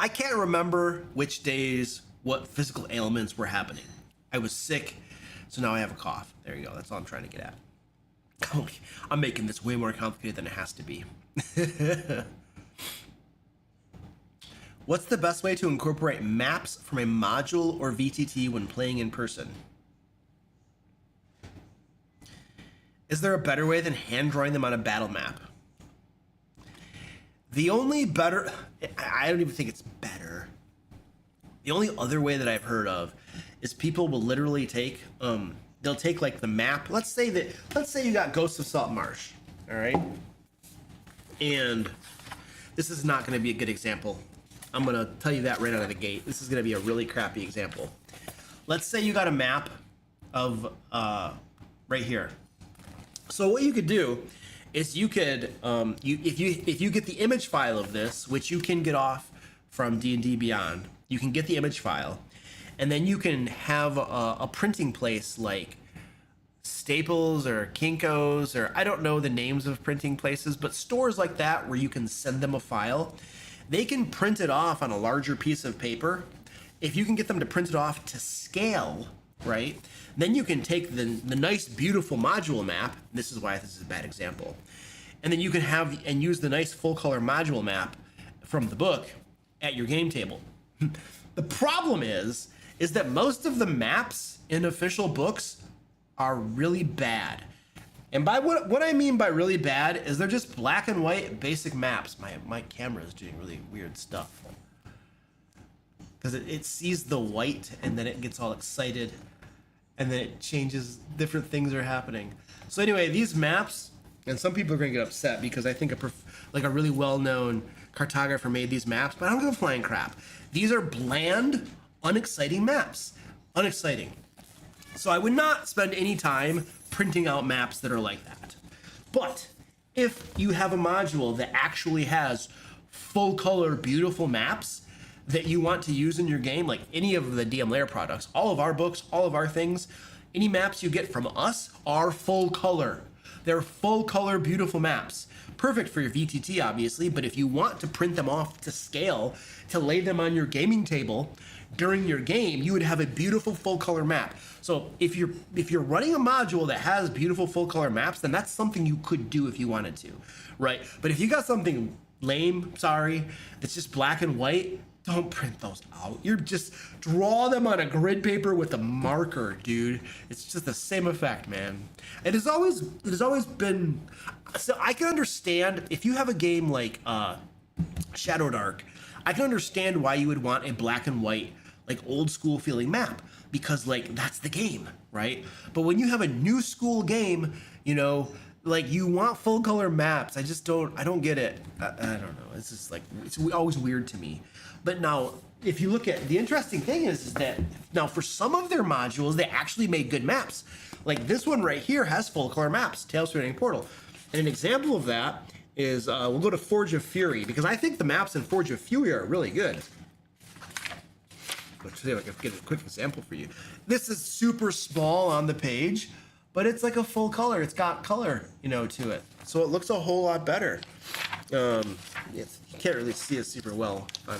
I can't remember which days what physical ailments were happening. I was sick, so now I have a cough. There you go. That's all I'm trying to get at. I'm making this way more complicated than it has to be. What's the best way to incorporate maps from a module or VTT when playing in person? Is there a better way than hand drawing them on a battle map? The only better, I don't even think it's better. The only other way that I've heard of is people will literally take, they'll take like the map. Let's say you got Ghosts of Salt Marsh, all right? And this is not going to be a good example. I'm going to tell you that right out of the gate. This is going to be a really crappy example. Let's say you got a map of right here. So what you could do is you could, if you get the image file of this, which you can get off from D&D Beyond, you can get the image file, and then you can have a printing place like Staples or Kinko's, or I don't know the names of printing places, but stores like that where you can send them a file. They can print it off on a larger piece of paper if you can get them to print it off to scale, right, then you can take the nice, beautiful module map. This is why this is a bad example. And then you can have and use the nice full color module map from the book at your game table. The problem is that most of the maps in official books are really bad. And by what I mean by really bad is they're just black and white basic maps. My camera is doing really weird stuff. Because it sees the white and then it gets all excited and then it changes, different things are happening. So anyway, these maps, and some people are going to get upset because I think a really well-known cartographer made these maps, but I don't give a flying crap. These are bland, unexciting maps. Unexciting. So I would not spend any time printing out maps that are like that. But if you have a module that actually has full color, beautiful maps that you want to use in your game, like any of the DM Lair products, all of our books, all of our things, any maps you get from us are full color. They're full color, beautiful maps. Perfect for your VTT, obviously, but if you want to print them off to scale, to lay them on your gaming table during your game, you would have a beautiful full color map. So if you're running a module that has beautiful full color maps, then that's something you could do if you wanted to, right? But if you got something lame, sorry, that's just black and white, don't print those out. You're just draw them on a grid paper with a marker, dude. It's just the same effect, man. It has always been. So I can understand if you have a game like Shadow Dark, I can understand why you would want a black and white, like old school feeling map, because like that's the game, right? But when you have a new school game, you know, like you want full color maps. I don't get it. I don't know. It's just like, it's always weird to me. But now, if you look at, the interesting thing is that now for some of their modules, they actually made good maps. Like this one right here has full color maps, Tales from the Portal. And an example of that is, we'll go to Forge of Fury, because I think the maps in Forge of Fury are really good. Let's see if I can get a quick example for you. This is super small on the page, but it's like a full color. It's got color, you know, to it. So it looks a whole lot better. You can't really see it super well on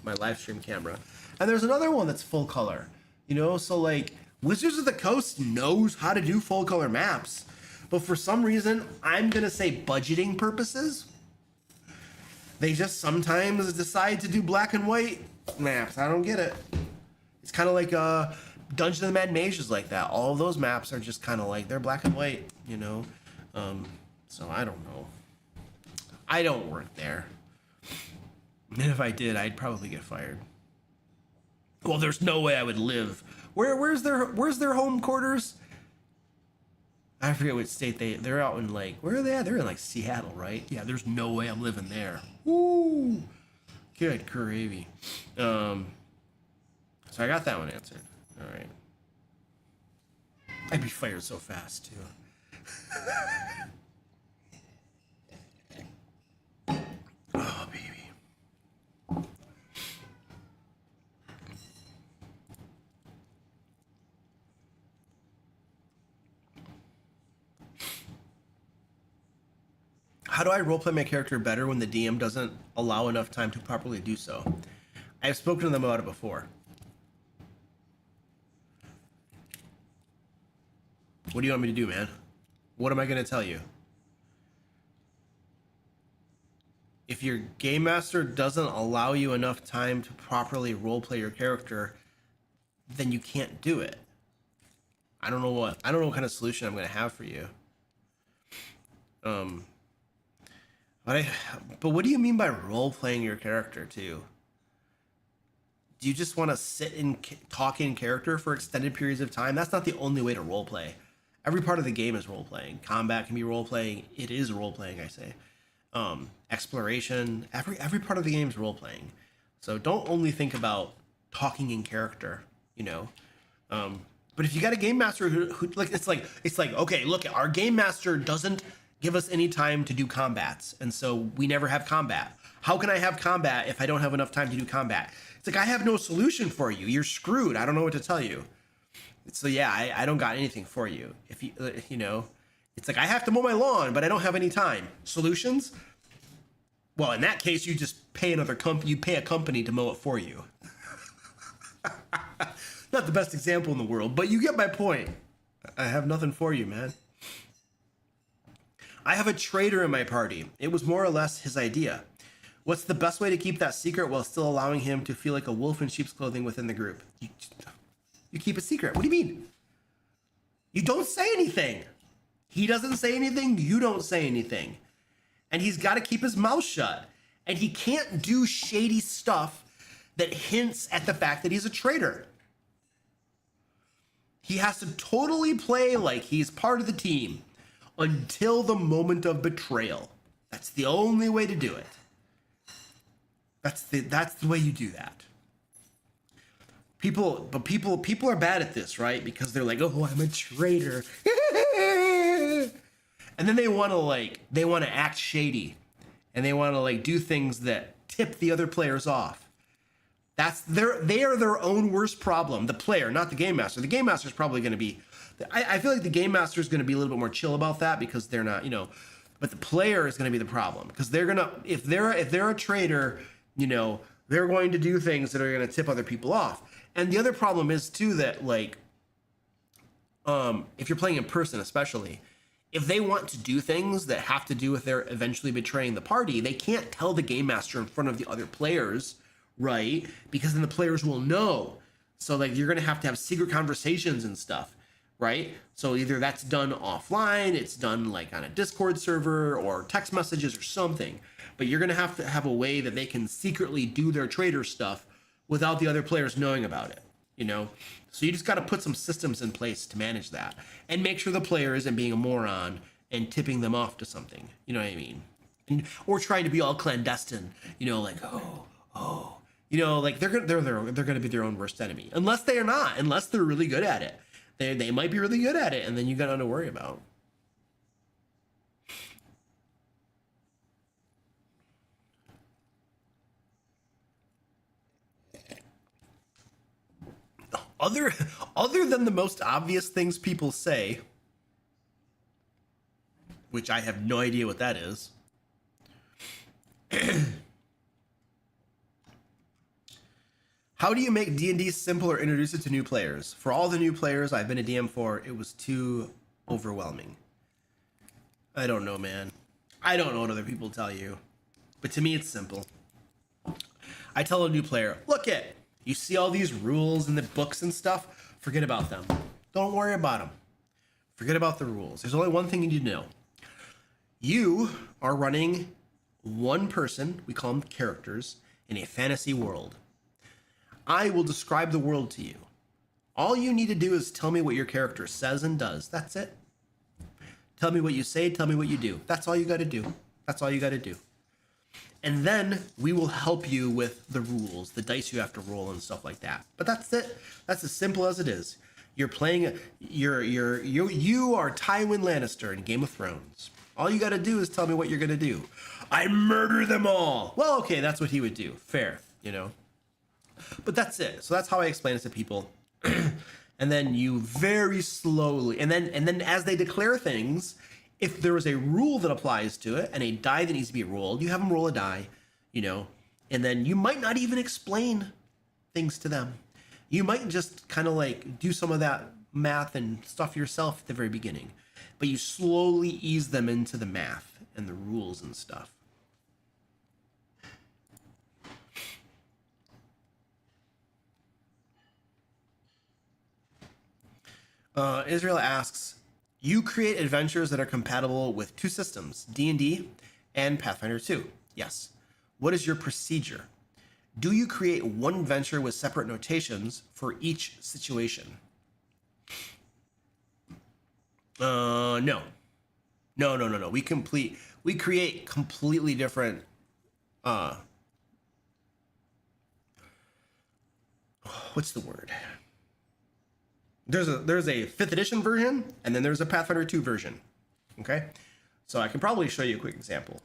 my live stream camera. And there's another one that's full color, you know, so like Wizards of the Coast knows how to do full color maps, but for some reason, I'm gonna say budgeting purposes, they just sometimes decide to do black and white maps. I don't get it. It's kind of like Dungeons and Mad Mage is like that. All of those maps are just kind of like, they're black and white, you know. So I don't know. I don't work there. And if I did, I'd probably get fired. Well, there's no way I would live. Where's their home quarters? I forget what state they're out in, like, where are they at? They're in like Seattle, right? Yeah, there's no way I'm living there. Woo! Good gravy. So I got that one answered. All right. I'd be fired so fast too. Oh, baby. How do I roleplay my character better when the DM doesn't allow enough time to properly do so? I've spoken to them about it before. What do you want me to do, man? What am I going to tell you? If your game master doesn't allow you enough time to properly roleplay your character, then you can't do it. I don't know what kind of solution I'm going to have for you. But what do you mean by role-playing your character, too? Do you just want to sit and talk in character for extended periods of time? That's not the only way to role-play. Every part of the game is role-playing. Combat can be role-playing. It is role-playing, I say. Exploration. Every part of the game is role-playing. So don't only think about talking in character, you know? But if you got a game master who like, it's like, okay, look, our game master doesn't give us any time to do combats, and so we never have combat. How can I have combat if I don't have enough time to do combat? It's like, I have no solution for you. You're screwed. I don't know what to tell you. So yeah, I don't got anything for you. If you know, it's like, I have to mow my lawn, but I don't have any time. Solutions? Well, in that case, you just pay another company. You pay a company to mow it for you. Not the best example in the world, but you get my point. I have nothing for you, man. I have a traitor in my party. It was more or less his idea. What's the best way to keep that secret while still allowing him to feel like a wolf in sheep's clothing within the group? You keep it secret. What do you mean? You don't say anything. He doesn't say anything. You don't say anything. And he's got to keep his mouth shut. And he can't do shady stuff that hints at the fact that he's a traitor. He has to totally play like he's part of the team until the moment of betrayal. That's the only way to do it. That's the way you do that. People are bad at this, right? Because they're like, oh, I'm a traitor. And then they want to act shady. And they want to do things that tip the other players off. They are their own worst problem. The player, not the game master. The game master is probably going to be, I feel like the game master is going to be a little bit more chill about that because they're not, but the player is going to be the problem because they're going to, if they're a traitor, they're going to do things that are going to tip other people off. And the other problem is too that if you're playing in person, especially, if they want to do things that have to do with their eventually betraying the party, they can't tell the game master in front of the other players, right? Because then the players will know. So you're going to have secret conversations and stuff, right? So either that's done offline, it's done on a Discord server or text messages or something. But you're going to have a way that they can secretly do their traitor stuff without the other players knowing about it, So you just got to put some systems in place to manage that and make sure the player isn't being a moron and tipping them off to something. You know what I mean? Or trying to be all clandestine, they're gonna be their own worst enemy, unless they are not, unless they're really good at it. They might be really good at it, and then you got nothing to worry about. Other than the most obvious things people say, which I have no idea what that is. How do you make D&D simple or introduce it to new players? For all the new players I've been a DM for, it was too overwhelming. I don't know, man. I don't know what other people tell you. But to me, it's simple. I tell a new player, you see all these rules in the books and stuff? Forget about them. Don't worry about them. Forget about the rules. There's only one thing you need to know. You are running one person, we call them characters, in a fantasy world. I will describe the world to you. All you need to do is tell me what your character says and does. That's it. Tell me what you say, tell me what you do. That's all you got to do. That's all you got to do. And then we will help you with the rules, the dice you have to roll and stuff like that. But that's it. That's as simple as it is. You're playing, you are Tywin Lannister in Game of Thrones. All you got to do is tell me what you're going to do. I murder them all. Well, okay, that's what he would do. Fair, But that's it. So that's how I explain it to people. And then you very slowly, and then as they declare things, if there is a rule that applies to it and a die that needs to be rolled, you have them roll a die, and then you might not even explain things to them. You might just kind of do some of that math and stuff yourself at the very beginning, but you slowly ease them into the math and the rules and stuff. Israel asks, you create adventures that are compatible with two systems, D&D and Pathfinder 2. Yes. What is your procedure? Do you create one adventure with separate notations for each situation? No. No. We create completely different, what's the word? There's a 5th edition version, and then there's a Pathfinder 2 version. Okay? So I can probably show you a quick example.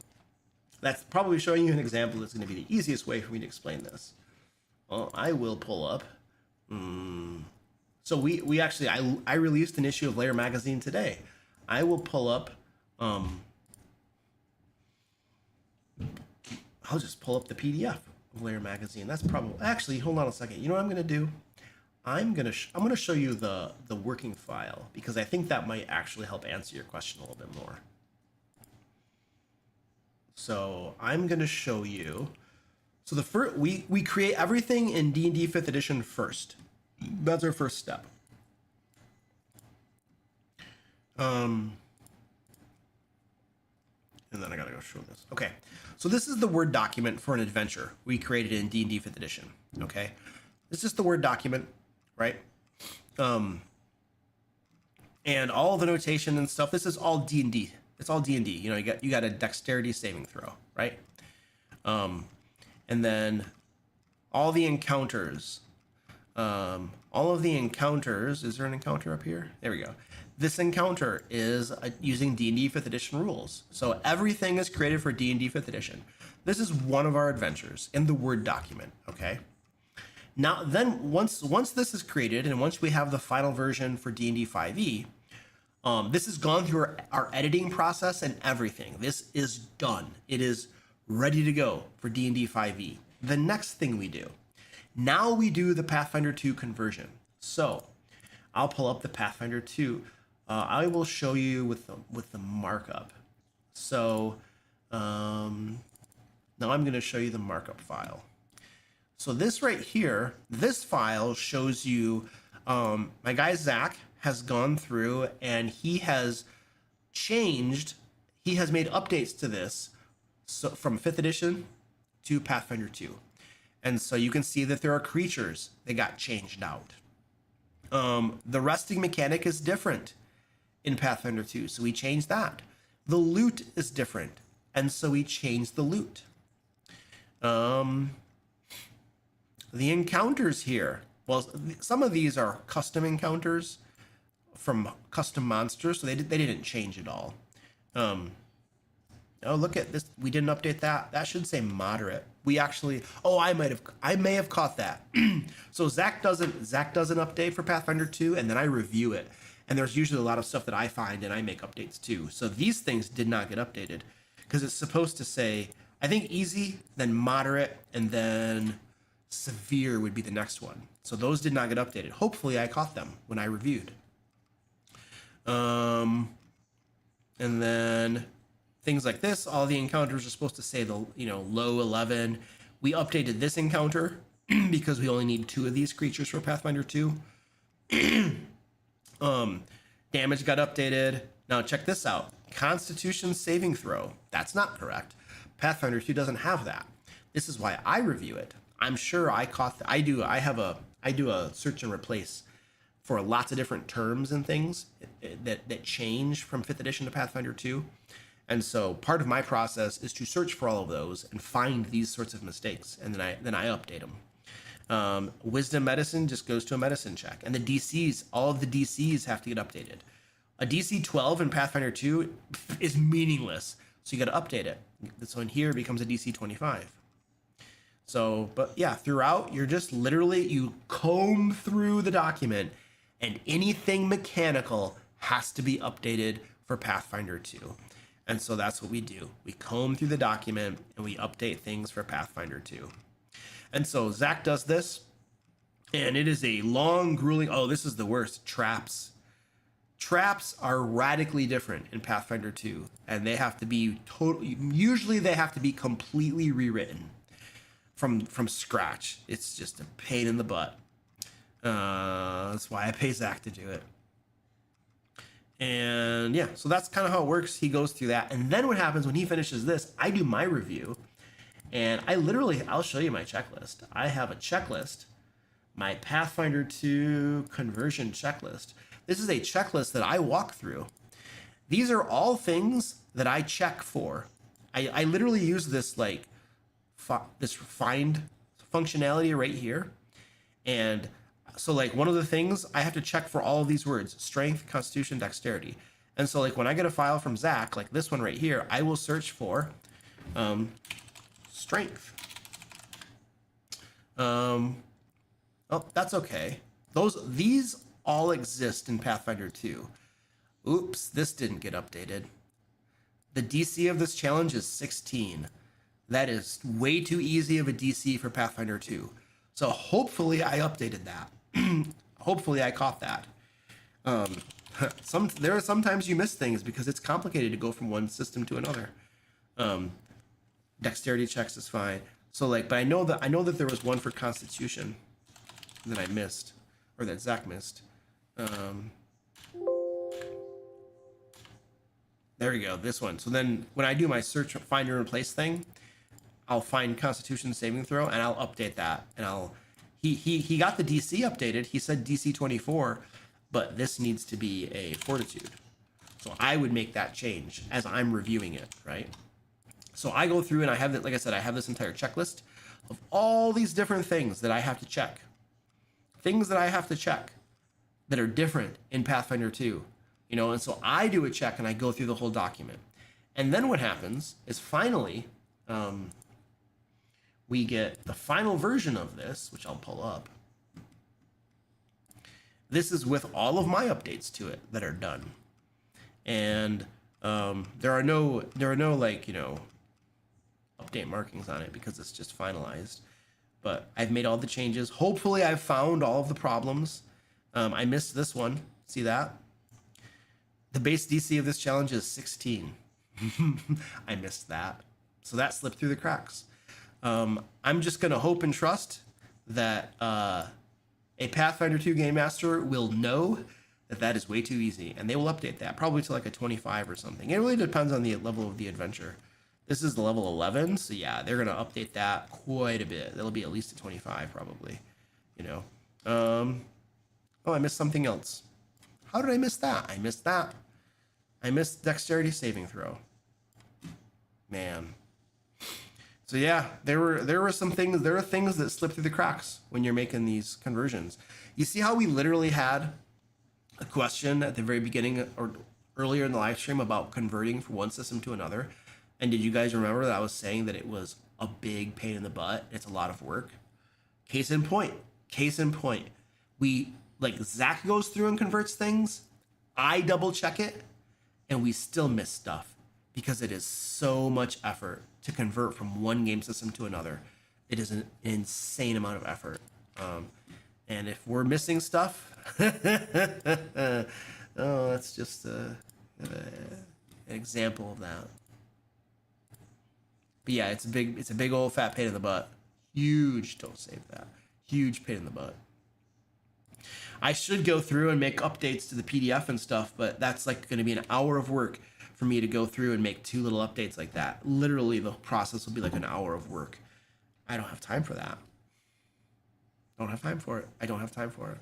That's probably showing you an example that's going to be the easiest way for me to explain this. Well, I will pull up. So we actually, I released an issue of Lair magazine today. I will pull up, I'll just pull up the PDF of Lair magazine. That's probably, actually, hold on a second. You know what I'm going to do? I'm gonna show you the working file because I think that might actually help answer your question a little bit more. So I'm gonna show you. So the first we create everything in D&D 5th edition first. That's our first step. And then I gotta go show this. Okay, so this is the Word document for an adventure we created in D&D 5th edition. Okay, it's just the Word document, right? And all the notation and stuff. This is all D&D. It's all D&D. You know, you got a dexterity saving throw, right? And then all the encounters. All of the encounters. Is there an encounter up here? There we go. This encounter is using D&D 5th edition rules. So everything is created for D&D 5th edition. This is one of our adventures in the Word document, okay? Now, then once this is created and once we have the final version for D&D 5e, this has gone through our editing process and everything. This is done. It is ready to go for D&D 5e. The next thing we do, now we do the Pathfinder 2 conversion. So I'll pull up the Pathfinder 2. I will show you with the markup. So now I'm going to show you the markup file. So this right here, this file shows you my guy Zach has gone through and he has changed. He has made updates to this, so from 5th edition to Pathfinder 2. And so you can see that there are creatures that got changed out. The resting mechanic is different in Pathfinder 2, so we changed that. The loot is different, and so we changed the loot. The encounters here, well, some of these are custom encounters from custom monsters, so they didn't change at all. Oh, look at this. We didn't update that. That should say moderate. We actually, oh, I may have caught that. So Zach doesn't update for Pathfinder 2, and then I review it. And there's usually a lot of stuff that I find and I make updates too. So these things did not get updated because it's supposed to say, I think easy, then moderate, and then severe would be the next one. So those did not get updated. Hopefully I caught them when I reviewed. And then things like this, all the encounters are supposed to say the, low 11. We updated this encounter because we only need 2 of these creatures for Pathfinder 2. Damage got updated. Now check this out. Constitution saving throw. That's not correct. Pathfinder 2 doesn't have that. This is why I review it. I'm sure I caught I do a search and replace for lots of different terms and things that change from 5th edition to Pathfinder 2. And so part of my process is to search for all of those and find these sorts of mistakes, and then I update them. Wisdom medicine just goes to a medicine check, and the DCs, all of the DCs have to get updated. A DC 12 in Pathfinder 2 is meaningless, so you got to update it. So in here it becomes a DC 25. So, but yeah, throughout you're just literally, you comb through the document, and anything mechanical has to be updated for Pathfinder 2. And so that's what we do. We comb through the document and we update things for Pathfinder 2. And so Zach does this, and it is a long, grueling, oh, this is the worst, traps. Traps are radically different in Pathfinder 2, and they have to be usually they have to be completely rewritten from scratch. It's just a pain in the butt. That's why I pay Zach to do it. And yeah, so that's kind of how it works. He goes through that. And then what happens when he finishes this, I do my review. And I'll show you my checklist. I have a checklist, my Pathfinder 2 conversion checklist. This is a checklist that I walk through. These are all things that I check for. I literally use this this find functionality right here. And so one of the things I have to check for all of these words: strength, constitution, dexterity. And so when I get a file from Zach, like this one right here, I will search for strength. Oh, that's okay. These all exist in Pathfinder 2. Oops, this didn't get updated. The DC of this challenge is 16. That is way too easy of a DC for Pathfinder 2. So hopefully I updated that. Hopefully I caught that. There are sometimes you miss things because it's complicated to go from one system to another. Dexterity checks is fine. So like, but I know that there was one for Constitution that I missed, or that Zach missed. There we go, this one. So then when I do my search, find and replace thing, I'll find Constitution saving throw and I'll update that. And he got the DC updated. He said DC 24, but this needs to be a Fortitude. So I would make that change as I'm reviewing it, right? So I go through and I have that, like I said, I have this entire checklist of all these different things that I have to check. Things that I have to check that are different in Pathfinder 2. You know, and so I do a check and I go through the whole document. And then what happens is finally, we get the final version of this, which I'll pull up. This is with all of my updates to it that are done. And there are no like, you know, update markings on it because it's just finalized. But I've made all the changes. Hopefully I've found all of the problems. I missed this one. See that? The base DC of this challenge is 16. I missed that. So that slipped through the cracks. I'm just going to hope and trust that a Pathfinder 2 Game Master will know that that is way too easy. And they will update that, probably to like a 25 or something. It really depends on the level of the adventure. This is the level 11, so yeah, they're going to update that quite a bit. That'll be at least a 25 probably, you know. Oh, I missed something else. How did I miss that? I missed that. I missed dexterity saving throw. Man. So yeah, there were some things, there are things that slip through the cracks when you're making these conversions. You see how we literally had a question at the very beginning or earlier in the live stream about converting from one system to another? And did you guys remember that I was saying that it was a big pain in the butt? It's a lot of work. Case in point. We, like, Zach goes through and converts things. I double check it and we still miss stuff because it is so much effort to convert from one game system to another. It is an insane amount of effort. And if we're missing stuff, oh, that's just an example of that. But yeah, it's a big old fat pain in the butt. Huge, don't save that. Huge pain in the butt. I should go through and make updates to the PDF and stuff, but that's like going to be an hour of work for me to go through and make 2 little updates like that. Literally, the process will be like an hour of work. I don't have time for that. I don't have time for it.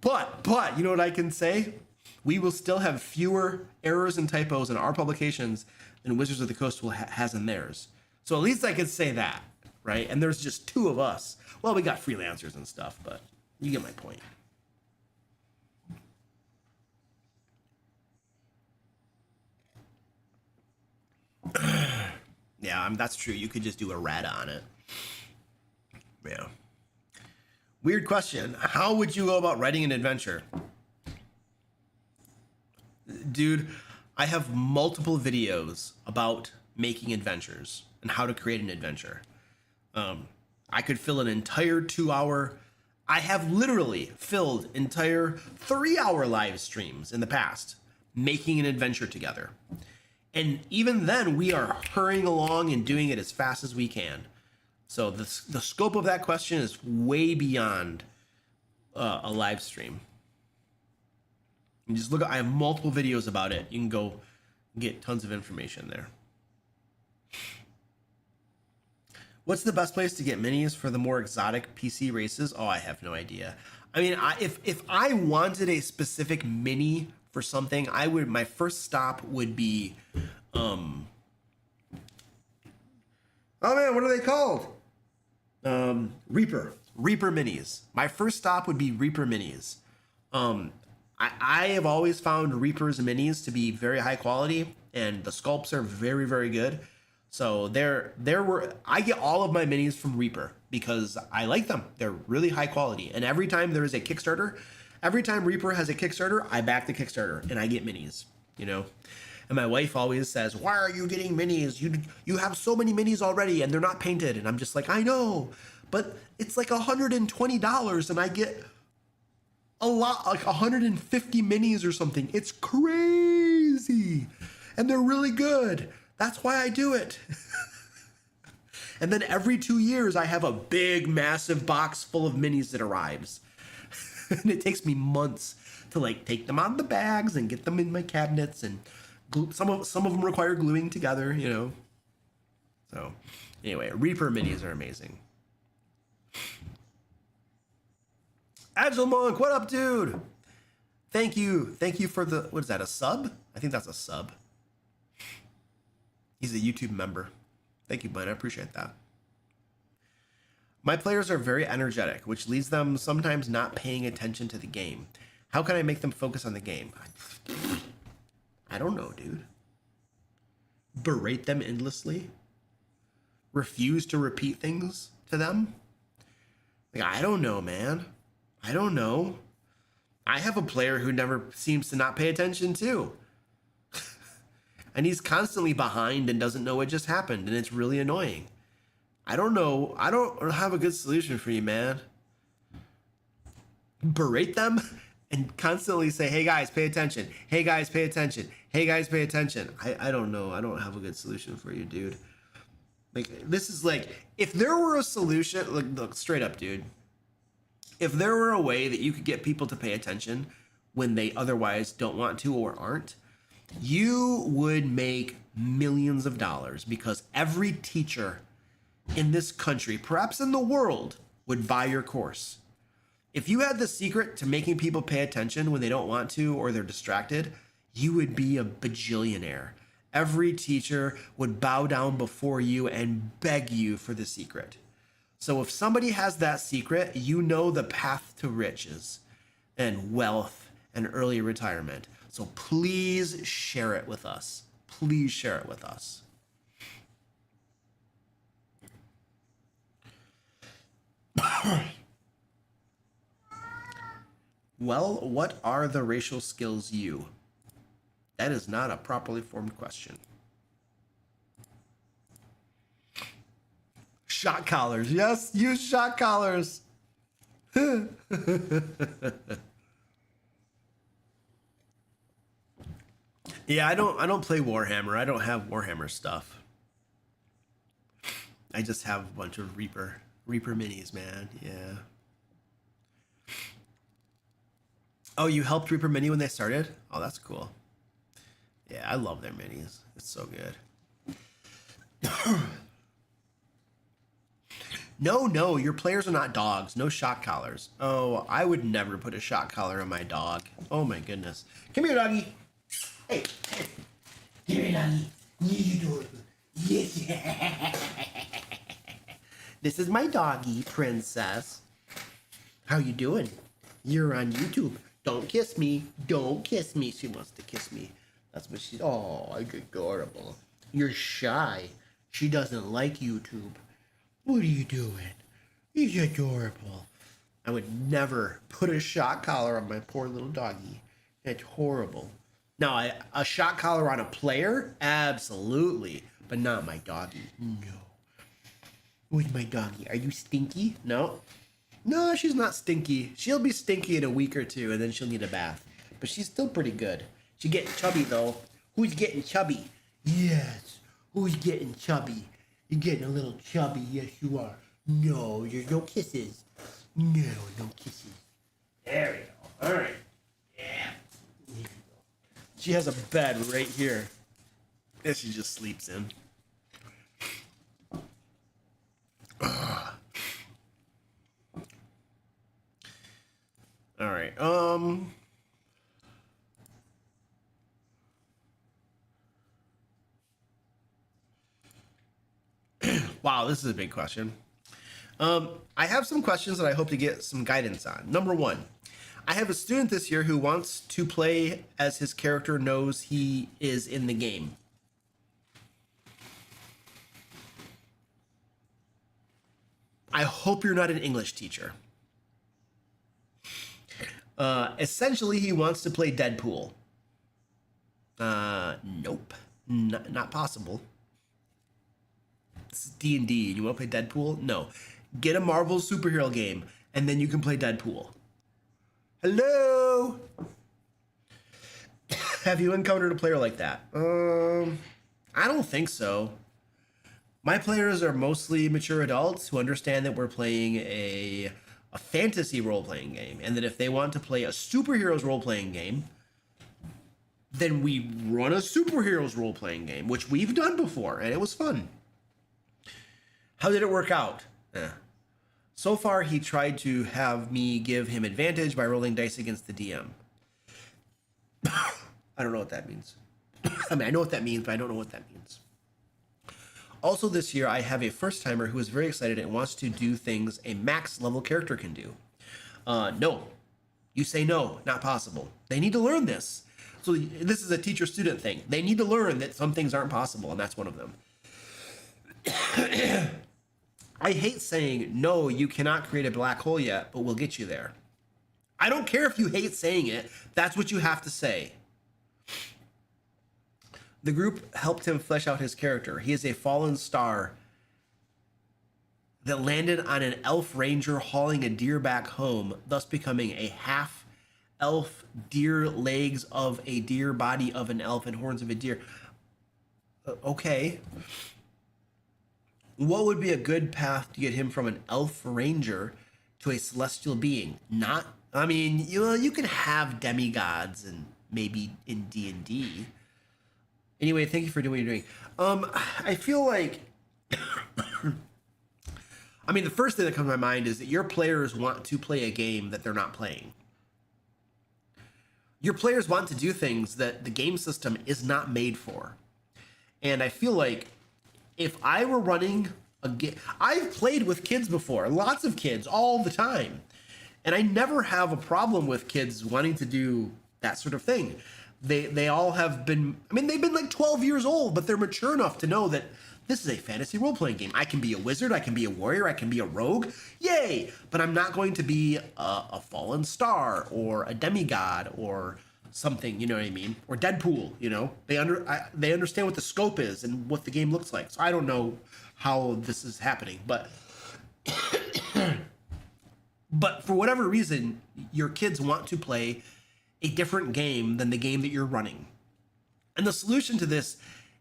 But, you know what I can say? We will still have fewer errors and typos in our publications than Wizards of the Coast has in theirs. So at least I could say that, right? And there's just 2 of us. Well, we got freelancers and stuff, but you get my point. Yeah, that's true. You could just do a red on it. Yeah. Weird question. How would you go about writing an adventure? Dude, I have multiple videos about making adventures and how to create an adventure. I could fill an entire 2-hour... I have literally filled entire 3-hour live streams in the past making an adventure together. And even then, we are hurrying along and doing it as fast as we can. So the scope of that question is way beyond a live stream. And just look, I have multiple videos about it. You can go get tons of information there. What's the best place to get minis for the more exotic PC races? Oh, I have no idea. I mean, if I wanted a specific mini for something, my first stop would be, oh man, what are they called? Reaper minis. My first stop would be Reaper minis. I have always found Reaper's minis to be very high quality, and the sculpts are very, very good. So I get all of my minis from Reaper because I like them. They're really high quality. And every time there is a Kickstarter, every time Reaper has a Kickstarter, I back the Kickstarter and I get minis, you know? And my wife always says, why are you getting minis? You have so many minis already and they're not painted. And I'm just like, I know, but it's like $120 and I get a lot, like 150 minis or something. It's crazy. And they're really good. That's why I do it. And then every 2 years, I have a big, massive box full of minis that arrives. And it takes me months to like take them out of the bags and get them in my cabinets. And glue, some of them require gluing together, you know. So anyway, Reaper minis are amazing. Agile Monk, what up, dude? Thank you for the, what is that, a sub? I think that's a sub. He's a YouTube member. Thank you, bud. I appreciate that. My players are very energetic, which leads them sometimes not paying attention to the game. How can I make them focus on the game? I don't know, dude. Berate them endlessly? Refuse to repeat things to them? Like, I don't know, man. I don't know. I have a player who never seems to not pay attention too. And he's constantly behind and doesn't know what just happened, and it's really annoying. I don't know. I don't have a good solution for you, man. Berate them and constantly say, hey guys, pay attention. Hey guys, pay attention. Hey guys, pay attention. I don't know. I don't have a good solution for you, dude. Like, this is like, if there were a solution, look, straight up, dude. If there were a way that you could get people to pay attention when they otherwise don't want to or aren't, you would make millions of dollars, because every teacher in this country, perhaps in the world, would buy your course. If you had the secret to making people pay attention when they don't want to or they're distracted, you would be a bajillionaire. Every teacher would bow down before you and beg you for the secret. So if somebody has that secret, you know the path to riches and wealth and early retirement. So please share it with us. Please share it with us. Well, what are the racial skills you? That is not a properly formed question. Shot collars. Yes, use shot collars. Yeah, I don't play Warhammer. I don't have Warhammer stuff. I just have a bunch of Reaper minis, man. Yeah. Oh, you helped Reaper Mini when they started? Oh, that's cool. Yeah, I love their minis. It's so good. No, your players are not dogs. No shot collars. Oh, I would never put a shot collar on my dog. Oh my goodness. Come here, doggy. Hey. Come here, doggy. You do it. Yes. This is my doggy, Princess. How you doing? You're on YouTube. Don't kiss me. Don't kiss me. She wants to kiss me. That's what she... Oh, you're adorable. You're shy. She doesn't like YouTube. What are you doing? He's adorable. I would never put a shock collar on my poor little doggy. That's horrible. Now, a shock collar on a player? Absolutely. But not my doggy. No. Who's my doggy? Are you stinky? No. No, she's not stinky. She'll be stinky in a week or two, and then she'll need a bath. But she's still pretty good. She's getting chubby, though. Who's getting chubby? Yes. Who's getting chubby? You're getting a little chubby. Yes, you are. No, there's no kisses. No kisses. There we go. All right. Yeah. There we go. She has a bed right here that she just sleeps in. All right. Wow, this is a big question. I have some questions that I hope to get some guidance on. Number one, I have a student this year who wants to play as his character knows he is in the game. I hope you're not an English teacher. Essentially, he wants to play Deadpool. Nope. Not possible. This is D&D. You want to play Deadpool? No. Get a Marvel superhero game, and then you can play Deadpool. Hello? Have you encountered a player like that? I don't think so. My players are mostly mature adults who understand that we're playing a fantasy role-playing game, and that if they want to play a superheroes role-playing game, then we run a superheroes role-playing game, which we've done before, and it was fun. How did it work out? So far, he tried to have me give him advantage by rolling dice against the DM. I don't know what that means. I mean, I know what that means, but I don't know what that means. Also this year, I have a first-timer who is very excited and wants to do things a max-level character can do. No. You say no, not possible. They need to learn this. So this is a teacher-student thing. They need to learn that some things aren't possible, and that's one of them. I hate saying, no, you cannot create a black hole yet, but we'll get you there. I don't care if you hate saying it. That's what you have to say. The group helped him flesh out his character. He is a fallen star that landed on an elf ranger hauling a deer back home, thus becoming a half-elf, deer legs of a deer, body of an elf, and horns of a deer. Okay. What would be a good path to get him from an elf ranger to a celestial being? I mean, you can have demigods and maybe in D&D. Anyway, thank you for doing what you're doing. I feel like, I mean, the first thing that comes to my mind is that your players want to play a game that they're not playing. Your players want to do things that the game system is not made for. And I feel like if I were running a game, I've played with kids before, lots of kids all the time. And I never have a problem with kids wanting to do that sort of thing. They all have been, I mean, they've been like 12 years old, but they're mature enough to know that this is a fantasy role-playing game. I can be a wizard, I can be a warrior, I can be a rogue, yay! But I'm not going to be a fallen star or a demigod or something, you know what I mean? Or Deadpool, you know? They understand what the scope is and what the game looks like. So I don't know how this is happening, but but for whatever reason, your kids want to play a different game than the game that you're running. And the solution to this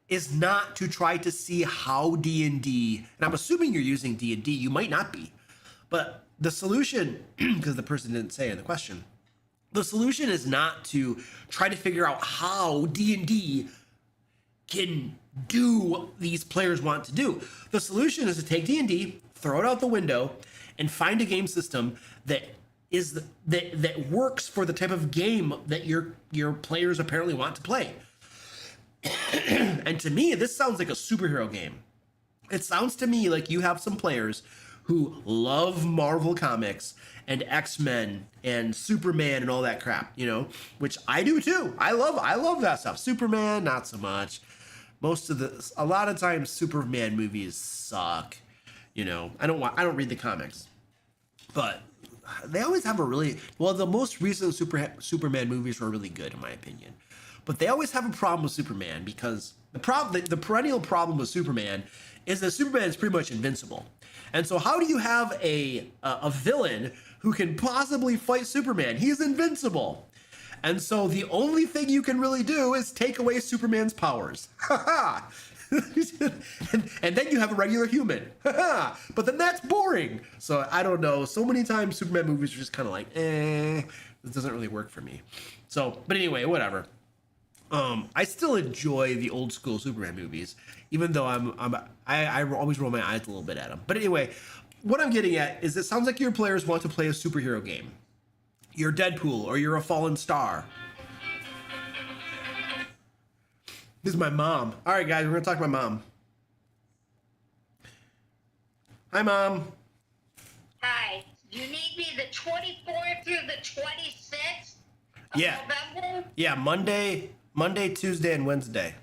is not to try to see how D&D, and I'm assuming you're using D&D, you might not be, but the solution, because the person didn't say in the question, the solution is not to try to figure out how D&D can do what these players want to do. The solution is to take D&D, throw it out the window, and find a game system that works for the type of game that your players apparently want to play. And to me, this sounds like a superhero game. It sounds to me like you have some players who love Marvel comics and X-Men and Superman and all that crap, you know, which I do too. I love that stuff. Superman, not so much. A lot of times Superman movies suck. You know, I don't read the comics, but they always have the most recent Superman movies were really good in my opinion, but they always have a problem with Superman because the perennial problem with Superman is that Superman is pretty much invincible. And so how do you have a villain who can possibly fight Superman? He's invincible. And so the only thing you can really do is take away Superman's powers. and then you have a regular human. But then that's boring. So I don't know. So many times Superman movies are just kind of like, this doesn't really work for me. So, but anyway, whatever. I still enjoy the old school Superman movies, even though I always roll my eyes a little bit at them. But anyway, what I'm getting at is it sounds like your players want to play a superhero game. You're Deadpool or you're a fallen star. This is my mom. All right, guys, we're going to talk to my mom. Hi, Mom. Hi. You need me the 24th through the 26th of November? Yeah, Monday, Tuesday, and Wednesday.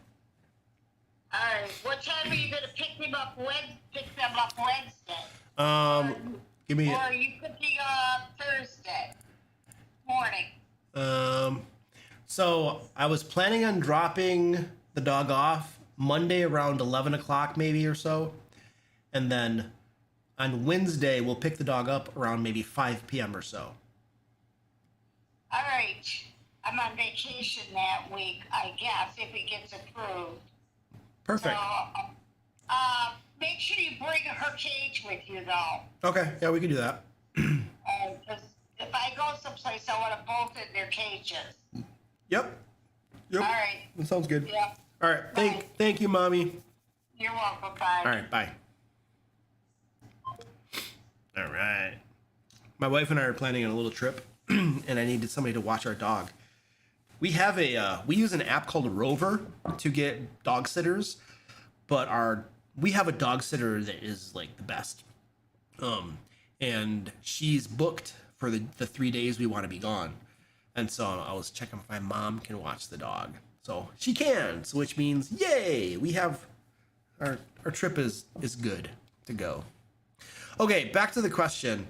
All right. What time are you going to pick them up Wednesday? Give me... Or you could be Thursday morning. So I was planning on dropping the dog off Monday around 11 o'clock maybe or so. And then on Wednesday, we'll pick the dog up around maybe 5 p.m. or so. All right. I'm on vacation that week, I guess, if it gets approved. Perfect. So, make sure you bring her cage with you, though. Okay, yeah, we can do that. Because if I go someplace, I want to both in their cages. Yep. All right. That sounds good. Yeah. All right. Bye. Thank you, Mommy. You're welcome. Bye. All right, bye. All right. My wife and I are planning on a little trip, and I needed somebody to watch our dog. We have we use an app called Rover to get dog sitters, but we have a dog sitter that is like the best. And she's booked for the 3 days we want to be gone. And so I was checking if my mom can watch the dog. So she can, so which means, yay, we have our trip is good to go. Okay, back to the question.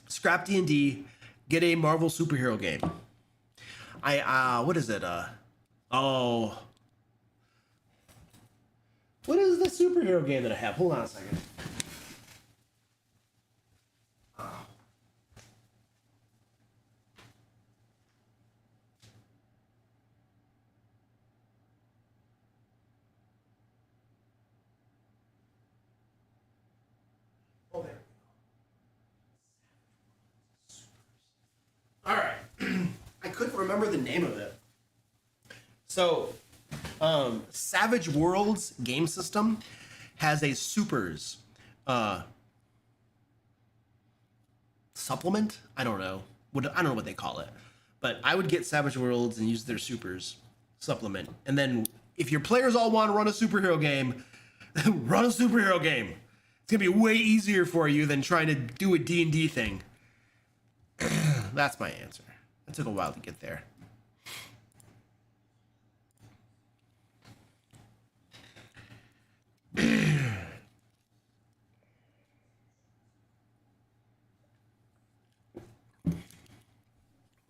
Scrap D&D, get a Marvel superhero game. What is it? What is the superhero game that I have? Hold on a second. Oh, there. All right. I couldn't remember the name of it. So, Savage Worlds game system has a supers supplement. I don't know what they call it, but I would get Savage Worlds and use their supers supplement. And then if your players all want to run a superhero game, run a superhero game. It's gonna be way easier for you than trying to do a D&D thing. That's my answer. It took a while to get there.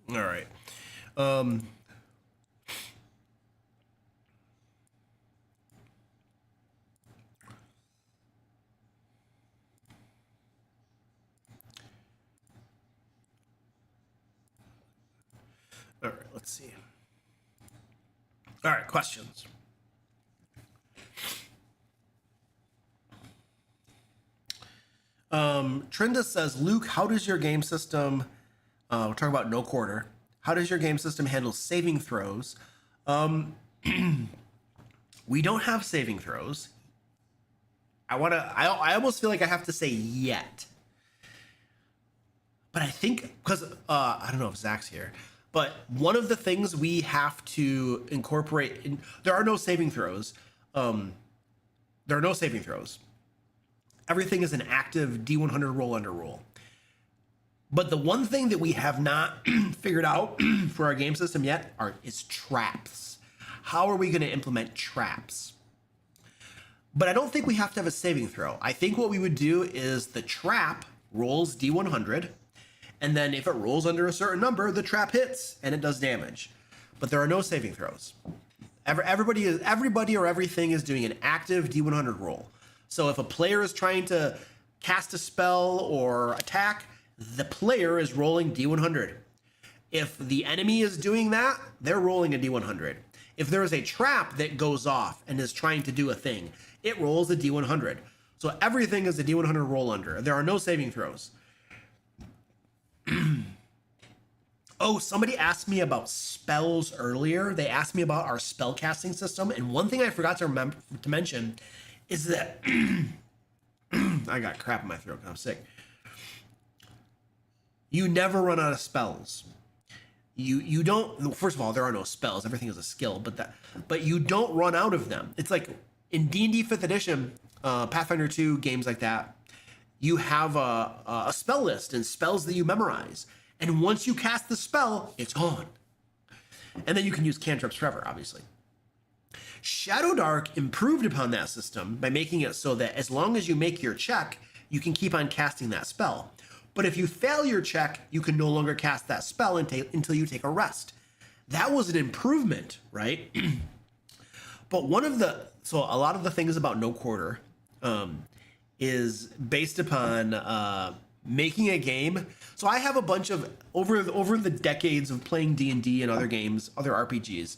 All right. All right, let's see. All right, questions. Trinda says, Luke, how does your game system, we're talking about no quarter, how does your game system handle saving throws? We don't have saving throws. I almost feel like I have to say yet. But I think, because, I don't know if Zach's here, but one of the things we have to incorporate, there are no saving throws. Everything is an active D100 roll under roll. But the one thing that we have not figured out for our game system yet is traps. How are we going to implement traps? But I don't think we have to have a saving throw. I think what we would do is the trap rolls D100, and then if it rolls under a certain number, the trap hits and it does damage. But there are no saving throws. Everybody or everything is doing an active D100 roll. So if a player is trying to cast a spell or attack, the player is rolling D100. If the enemy is doing that, they're rolling a D100. If there is a trap that goes off and is trying to do a thing, it rolls a D100. So everything is a D100 roll under. There are no saving throws. Oh, somebody asked me about spells earlier. They asked me about our spell casting system. And one thing I forgot to mention is that I got crap in my throat because I'm sick. You never run out of spells. You don't. First of all, there are no spells. Everything is a skill. But you don't run out of them. It's like in D&D 5th edition, Pathfinder 2, games like that. You have a spell list and spells that you memorize. And once you cast the spell, it's on. And then you can use cantrips forever, obviously. Shadow Dark improved upon that system by making it so that as long as you make your check, you can keep on casting that spell. But if you fail your check, you can no longer cast that spell until you take a rest. That was an improvement, right? But a lot of the things about no quarter is based upon making a game. So I have a bunch of over the decades of playing D&D and other games, other RPGs.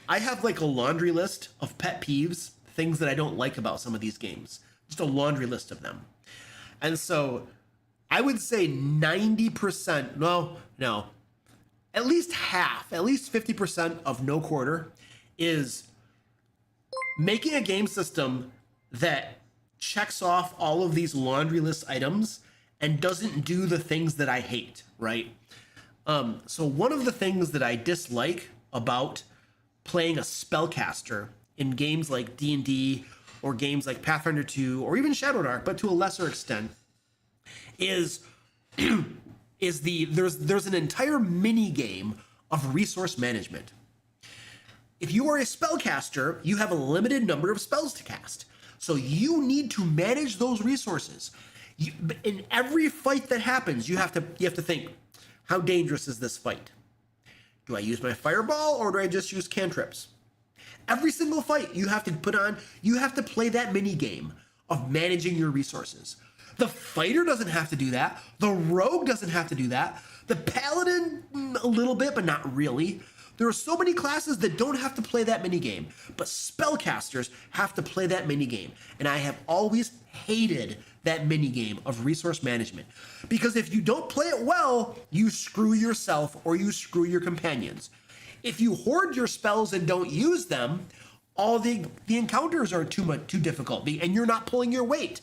I have like a laundry list of pet peeves, things that I don't like about some of these games. Just a laundry list of them. And so I would say 90%, no, at least half, at least 50% of No Quarter is making a game system that checks off all of these laundry list items and doesn't do the things that I hate, right? So one of the things that I dislike about playing a spellcaster in games like D&D or games like Pathfinder 2 or even Shadowdark, but to a lesser extent, is there's an entire mini game of resource management. If you are a spellcaster, you have a limited number of spells to cast. So you need to manage those resources. In every fight that happens, you have to think, how dangerous is this fight? Do I use my fireball or do I just use cantrips? Every single fight you have to play that mini game of managing your resources. The fighter doesn't have to do that. The rogue doesn't have to do that. The paladin, a little bit, but not really. There are so many classes that don't have to play that mini game, but spellcasters have to play that mini game. And I have always hated that mini game of resource management, because if you don't play it well, you screw yourself or you screw your companions. If you hoard your spells and don't use them, all the encounters are too difficult, and you're not pulling your weight.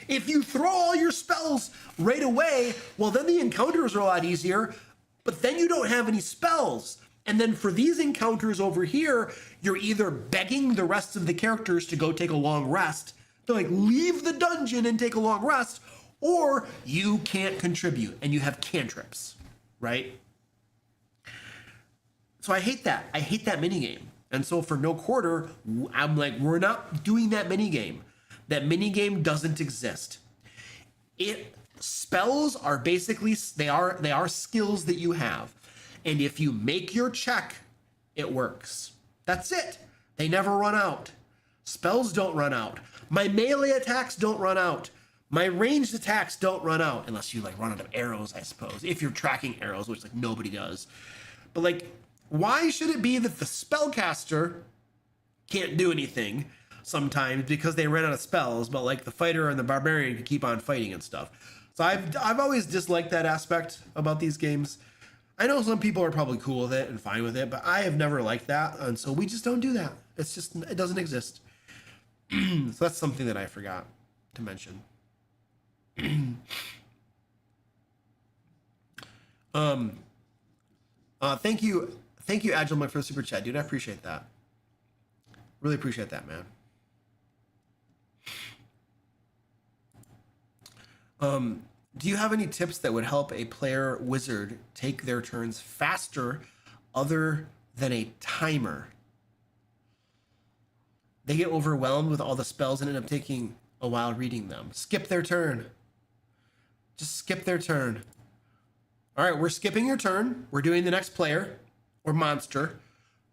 If you throw all your spells right away, well, then the encounters are a lot easier, but then you don't have any spells. And then for these encounters over here, you're either begging the rest of the characters to go take a long rest, to like leave the dungeon and take a long rest, or you can't contribute and you have cantrips, right? So I hate that. I hate that minigame. And so for No Quarter, I'm like, we're not doing that minigame. That minigame doesn't exist. Spells are basically, they are skills that you have. And if you make your check, it works. That's it. They never run out. Spells don't run out. My melee attacks don't run out. My ranged attacks don't run out. Unless you like run out of arrows, I suppose. If you're tracking arrows, which like nobody does. But like, why should it be that the spellcaster can't do anything sometimes because they ran out of spells, but like the fighter and the barbarian can keep on fighting and stuff? So I've always disliked that aspect about these games. I know some people are probably cool with it and fine with it, but I have never liked that, and so we just don't do that. It doesn't exist. So that's something that I forgot to mention. Thank you, Agile Mike, for the super chat, dude. I appreciate that. Really appreciate that, man. Do you have any tips that would help a player wizard take their turns faster other than a timer? They get overwhelmed with all the spells and end up taking a while reading them. Skip their turn. Just skip their turn. All right, we're skipping your turn. We're doing the next player or monster.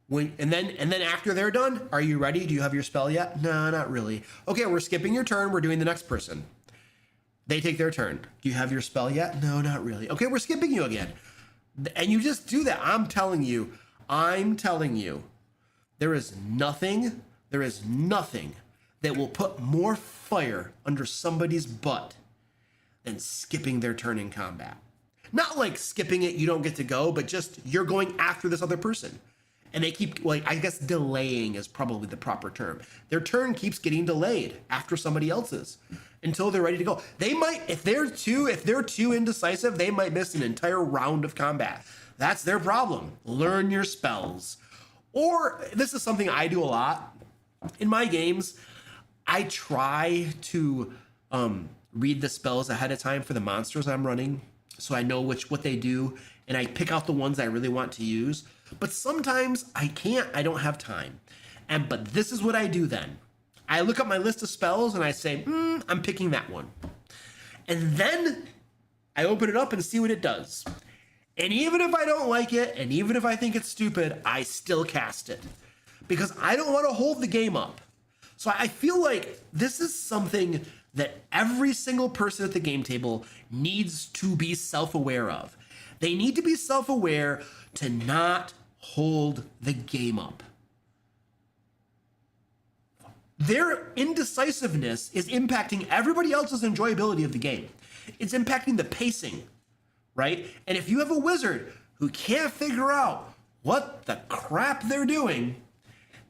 And then after they're done, are you ready? Do you have your spell yet? No, not really. Okay, we're skipping your turn. We're doing the next person. They take their turn. Do you have your spell yet? No, not really. Okay, we're skipping you again. And you just do that. I'm telling you, there is nothing that will put more fire under somebody's butt than skipping their turn in combat. Not like skipping it, you don't get to go, but just you're going after this other person. And they keep, like, I guess delaying is probably the proper term. Their turn keeps getting delayed after somebody else's until they're ready to go. They might, if they're too indecisive, they might miss an entire round of combat. That's their problem. Learn your spells. Or this is something I do a lot in my games. I try to read the spells ahead of time for the monsters I'm running, so I know what they do, and I pick out the ones I really want to use. But sometimes I can't. I don't have time. But this is what I do then. I look up my list of spells and I say, I'm picking that one. And then I open it up and see what it does. And even if I don't like it, and even if I think it's stupid, I still cast it. Because I don't want to hold the game up. So I feel like this is something that every single person at the game table needs to be self-aware of. They need to be self-aware to not hold the game up. Their indecisiveness is impacting everybody else's enjoyability of the game. It's impacting the pacing, right? And if you have a wizard who can't figure out what the crap they're doing,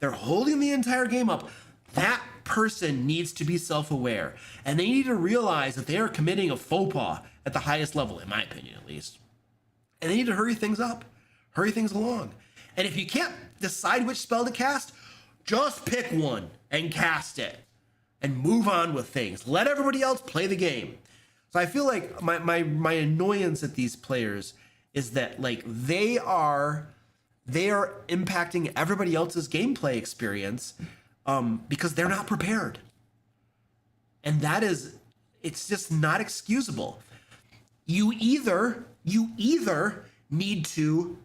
they're holding the entire game up, that person needs to be self-aware. And they need to realize that they are committing a faux pas at the highest level, in my opinion at least. And they need to hurry things up, hurry things along. And if you can't decide which spell to cast, just pick one and cast it and move on with things. Let everybody else play the game. So I feel like my annoyance at these players is that like they are impacting everybody else's gameplay experience because they're not prepared. And it's just not excusable. You either need to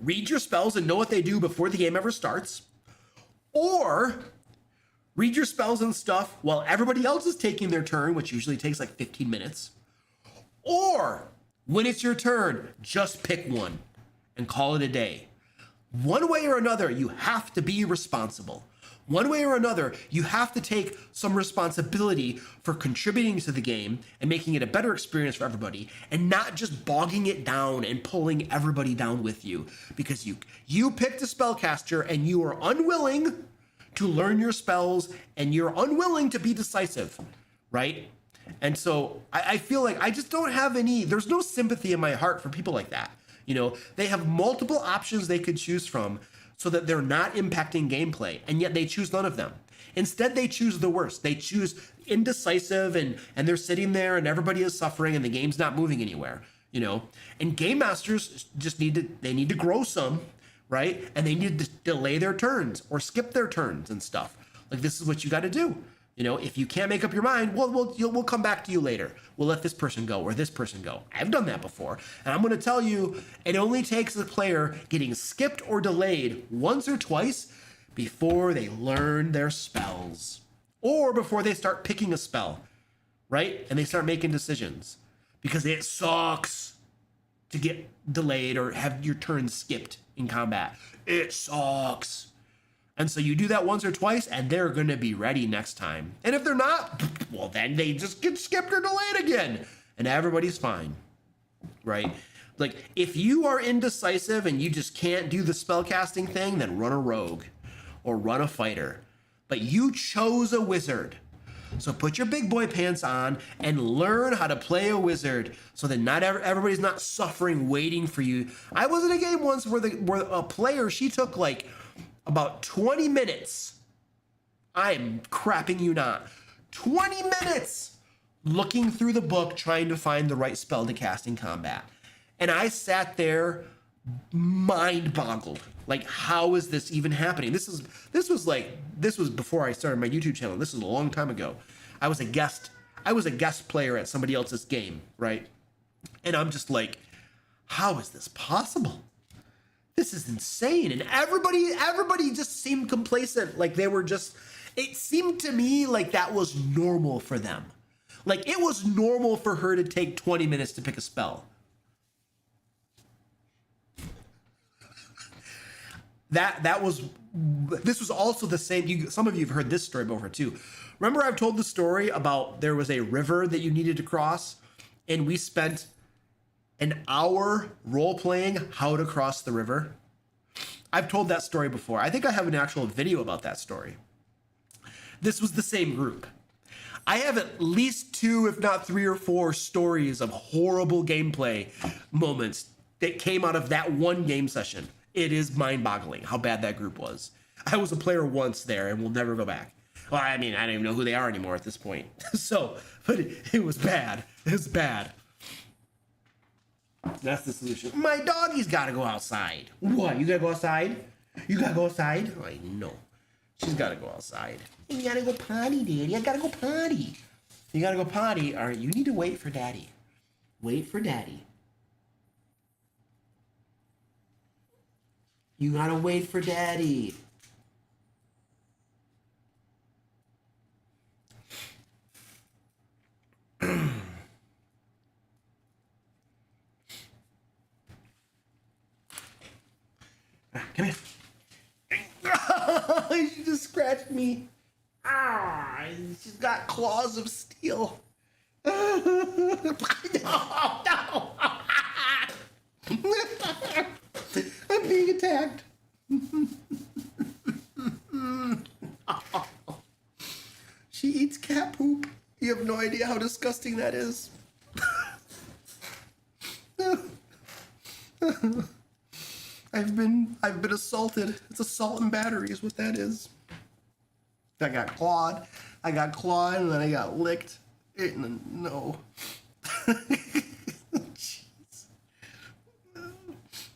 read your spells and know what they do before the game ever starts, or read your spells and stuff while everybody else is taking their turn, which usually takes like 15 minutes. Or when it's your turn, just pick one and call it a day. One way or another, you have to be responsible. One way or another, you have to take some responsibility for contributing to the game and making it a better experience for everybody, and not just bogging it down and pulling everybody down with you because you picked a spellcaster and you are unwilling to learn your spells and you're unwilling to be decisive, right? And so I feel like I just don't have there's no sympathy in my heart for people like that. You know, they have multiple options they could choose from so that they're not impacting gameplay, and yet they choose none of them. Instead, they choose the worst. They choose indecisive, and they're sitting there, and everybody is suffering, and the game's not moving anywhere, you know? And game masters just need to grow some, right? And they need to delay their turns or skip their turns and stuff. Like, this is what you got to do. You know, if you can't make up your mind, we'll come back to you later. We'll let this person go or this person go. I've done that before. And I'm going to tell you, it only takes a player getting skipped or delayed once or twice before they learn their spells. Or before they start picking a spell, right? And they start making decisions. Because it sucks to get delayed or have your turn skipped in combat. It sucks. And so you do that once or twice, and they're going to be ready next time. And if they're not, well, then they just get skipped or delayed again. And everybody's fine, right? Like, if you are indecisive and you just can't do the spellcasting thing, then run a rogue or run a fighter. But you chose a wizard. So put your big boy pants on and learn how to play a wizard so that not everybody's not suffering waiting for you. I was in a game once where a player, she took like about 20 minutes. I'm crapping you not. 20 minutes looking through the book trying to find the right spell to cast in combat. And I sat there mind boggled. Like, how is this even happening? This was before I started my YouTube channel. This was a long time ago. I was a guest player at somebody else's game, right? And I'm just like, how is this possible? This is insane. And everybody just seemed complacent. Like it seemed to me like that was normal for them. Like it was normal for her to take 20 minutes to pick a spell. This was also the same. Some of you have heard this story before too. Remember I've told the story about there was a river that you needed to cross, and we spent an hour role-playing how to cross the river. I've told that story before. I think I have an actual video about that story. This was the same group. I have at least 2, if not 3 or 4 stories of horrible gameplay moments that came out of that one game session. It is mind-boggling how bad that group was. I was a player once there and will never go back. Well, I mean, I don't even know who they are anymore at this point. But it was bad. It was bad. That's the solution. My doggy's gotta go outside. What? You gotta go outside? You gotta go outside? I know. She's gotta go outside. You gotta go potty, Daddy. I gotta go potty. You gotta go potty. All right, you need to wait for Daddy. Wait for Daddy. You gotta wait for Daddy. Come here. She just scratched me. Ah, she's got claws of steel. No, no. I'm being attacked. She eats cat poop. You have no idea how disgusting that is. I've been assaulted. It's assault and battery is what that is. I got clawed, and then I got licked. No. Jeez.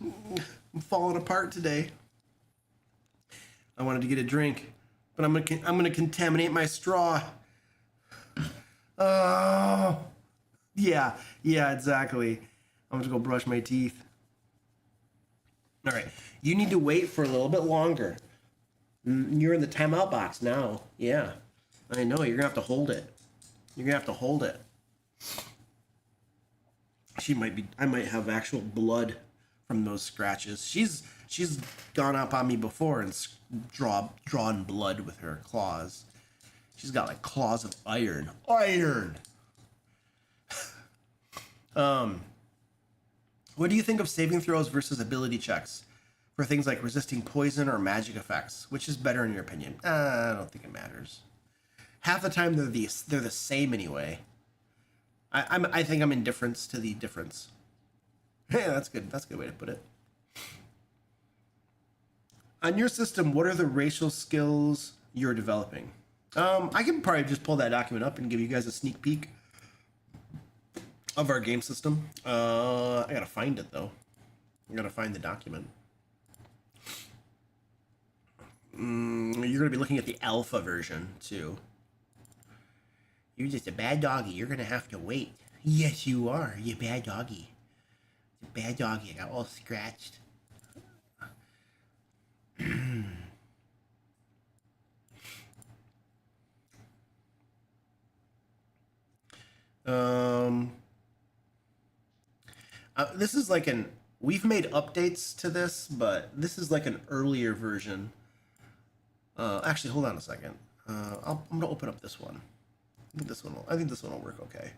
I'm falling apart today. I wanted to get a drink, but I'm gonna contaminate my straw. Oh. Yeah, exactly. I'm gonna go brush my teeth. All right, you need to wait for a little bit longer. You're in the timeout box now. Yeah, I know. You're gonna have to hold it. I might have actual blood from those scratches. She's gone up on me before and drawn blood with her claws. She's got like claws of iron. What do you think of saving throws versus ability checks for things like resisting poison or magic effects? Which is better in your opinion? I don't think it matters. Half the time they're the same anyway. I think I'm indifferent to the difference. Yeah, that's good. That's a good way to put it. On your system, what are the racial skills you're developing? I can probably just pull that document up and give you guys a sneak peek of our game system. I gotta find it though. I gotta find the document. You're gonna be looking at the alpha version too. You're just a bad doggy. You're gonna have to wait. Yes, you are. You bad doggy. You bad doggy. I got all scratched. This is like we've made updates to this, but this is like an earlier version. Actually, hold on a second. I'm gonna open up this one. I think this one will work okay.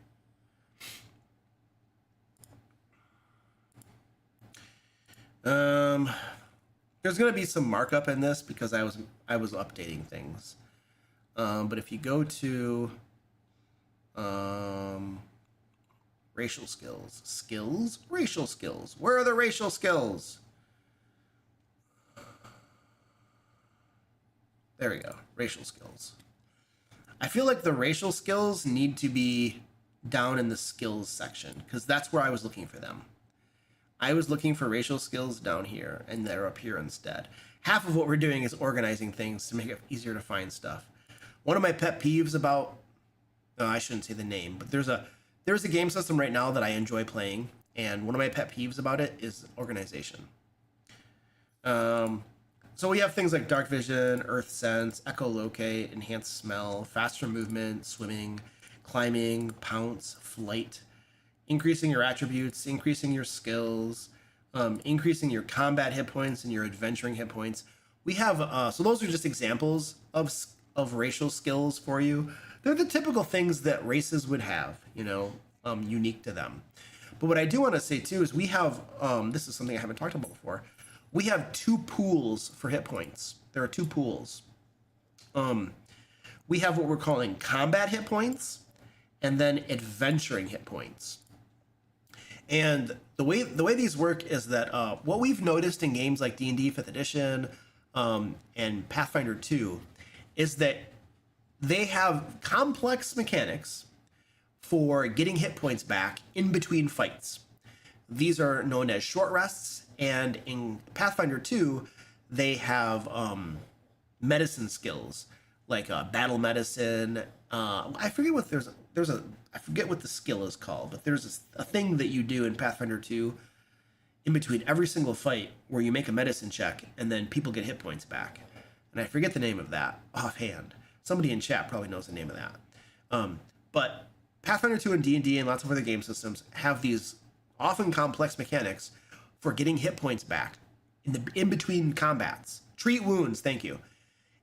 There's gonna be some markup in this because I was updating things. But if you go to racial skills, racial skills. Where are the racial skills? There we go, racial skills. I feel like the racial skills need to be down in the skills section because that's where I was looking for them. I was looking for racial skills down here and they're up here instead. Half of what we're doing is organizing things to make it easier to find stuff. One of my pet peeves about, I shouldn't say the name, but there's a game system right now that I enjoy playing, and one of my pet peeves about it is organization. So we have things like dark vision, earth sense, echolocate, enhanced smell, faster movement, swimming, climbing, pounce, flight, increasing your attributes, increasing your skills, increasing your combat hit points and your adventuring hit points. We have so those are just examples of racial skills for you. They're the typical things that races would have, unique to them. But what I do want to say too is we have this is something I haven't talked about before. We have 2 pools for hit points. There are 2 pools. We have what we're calling combat hit points and then adventuring hit points. And the way these work is that what we've noticed in games like D&D 5th edition and Pathfinder 2 is that they have complex mechanics for getting hit points back in between fights. These are known as short rests, and in Pathfinder 2, they have medicine skills like battle medicine. I forget what I forget what the skill is called, but there's a thing that you do in Pathfinder 2 in between every single fight where you make a medicine check and then people get hit points back. And I forget the name of that offhand. Somebody in chat probably knows the name of that. But Pathfinder 2 and D&D and lots of other game systems have these often complex mechanics for getting hit points back in between combats. Treat wounds, thank you.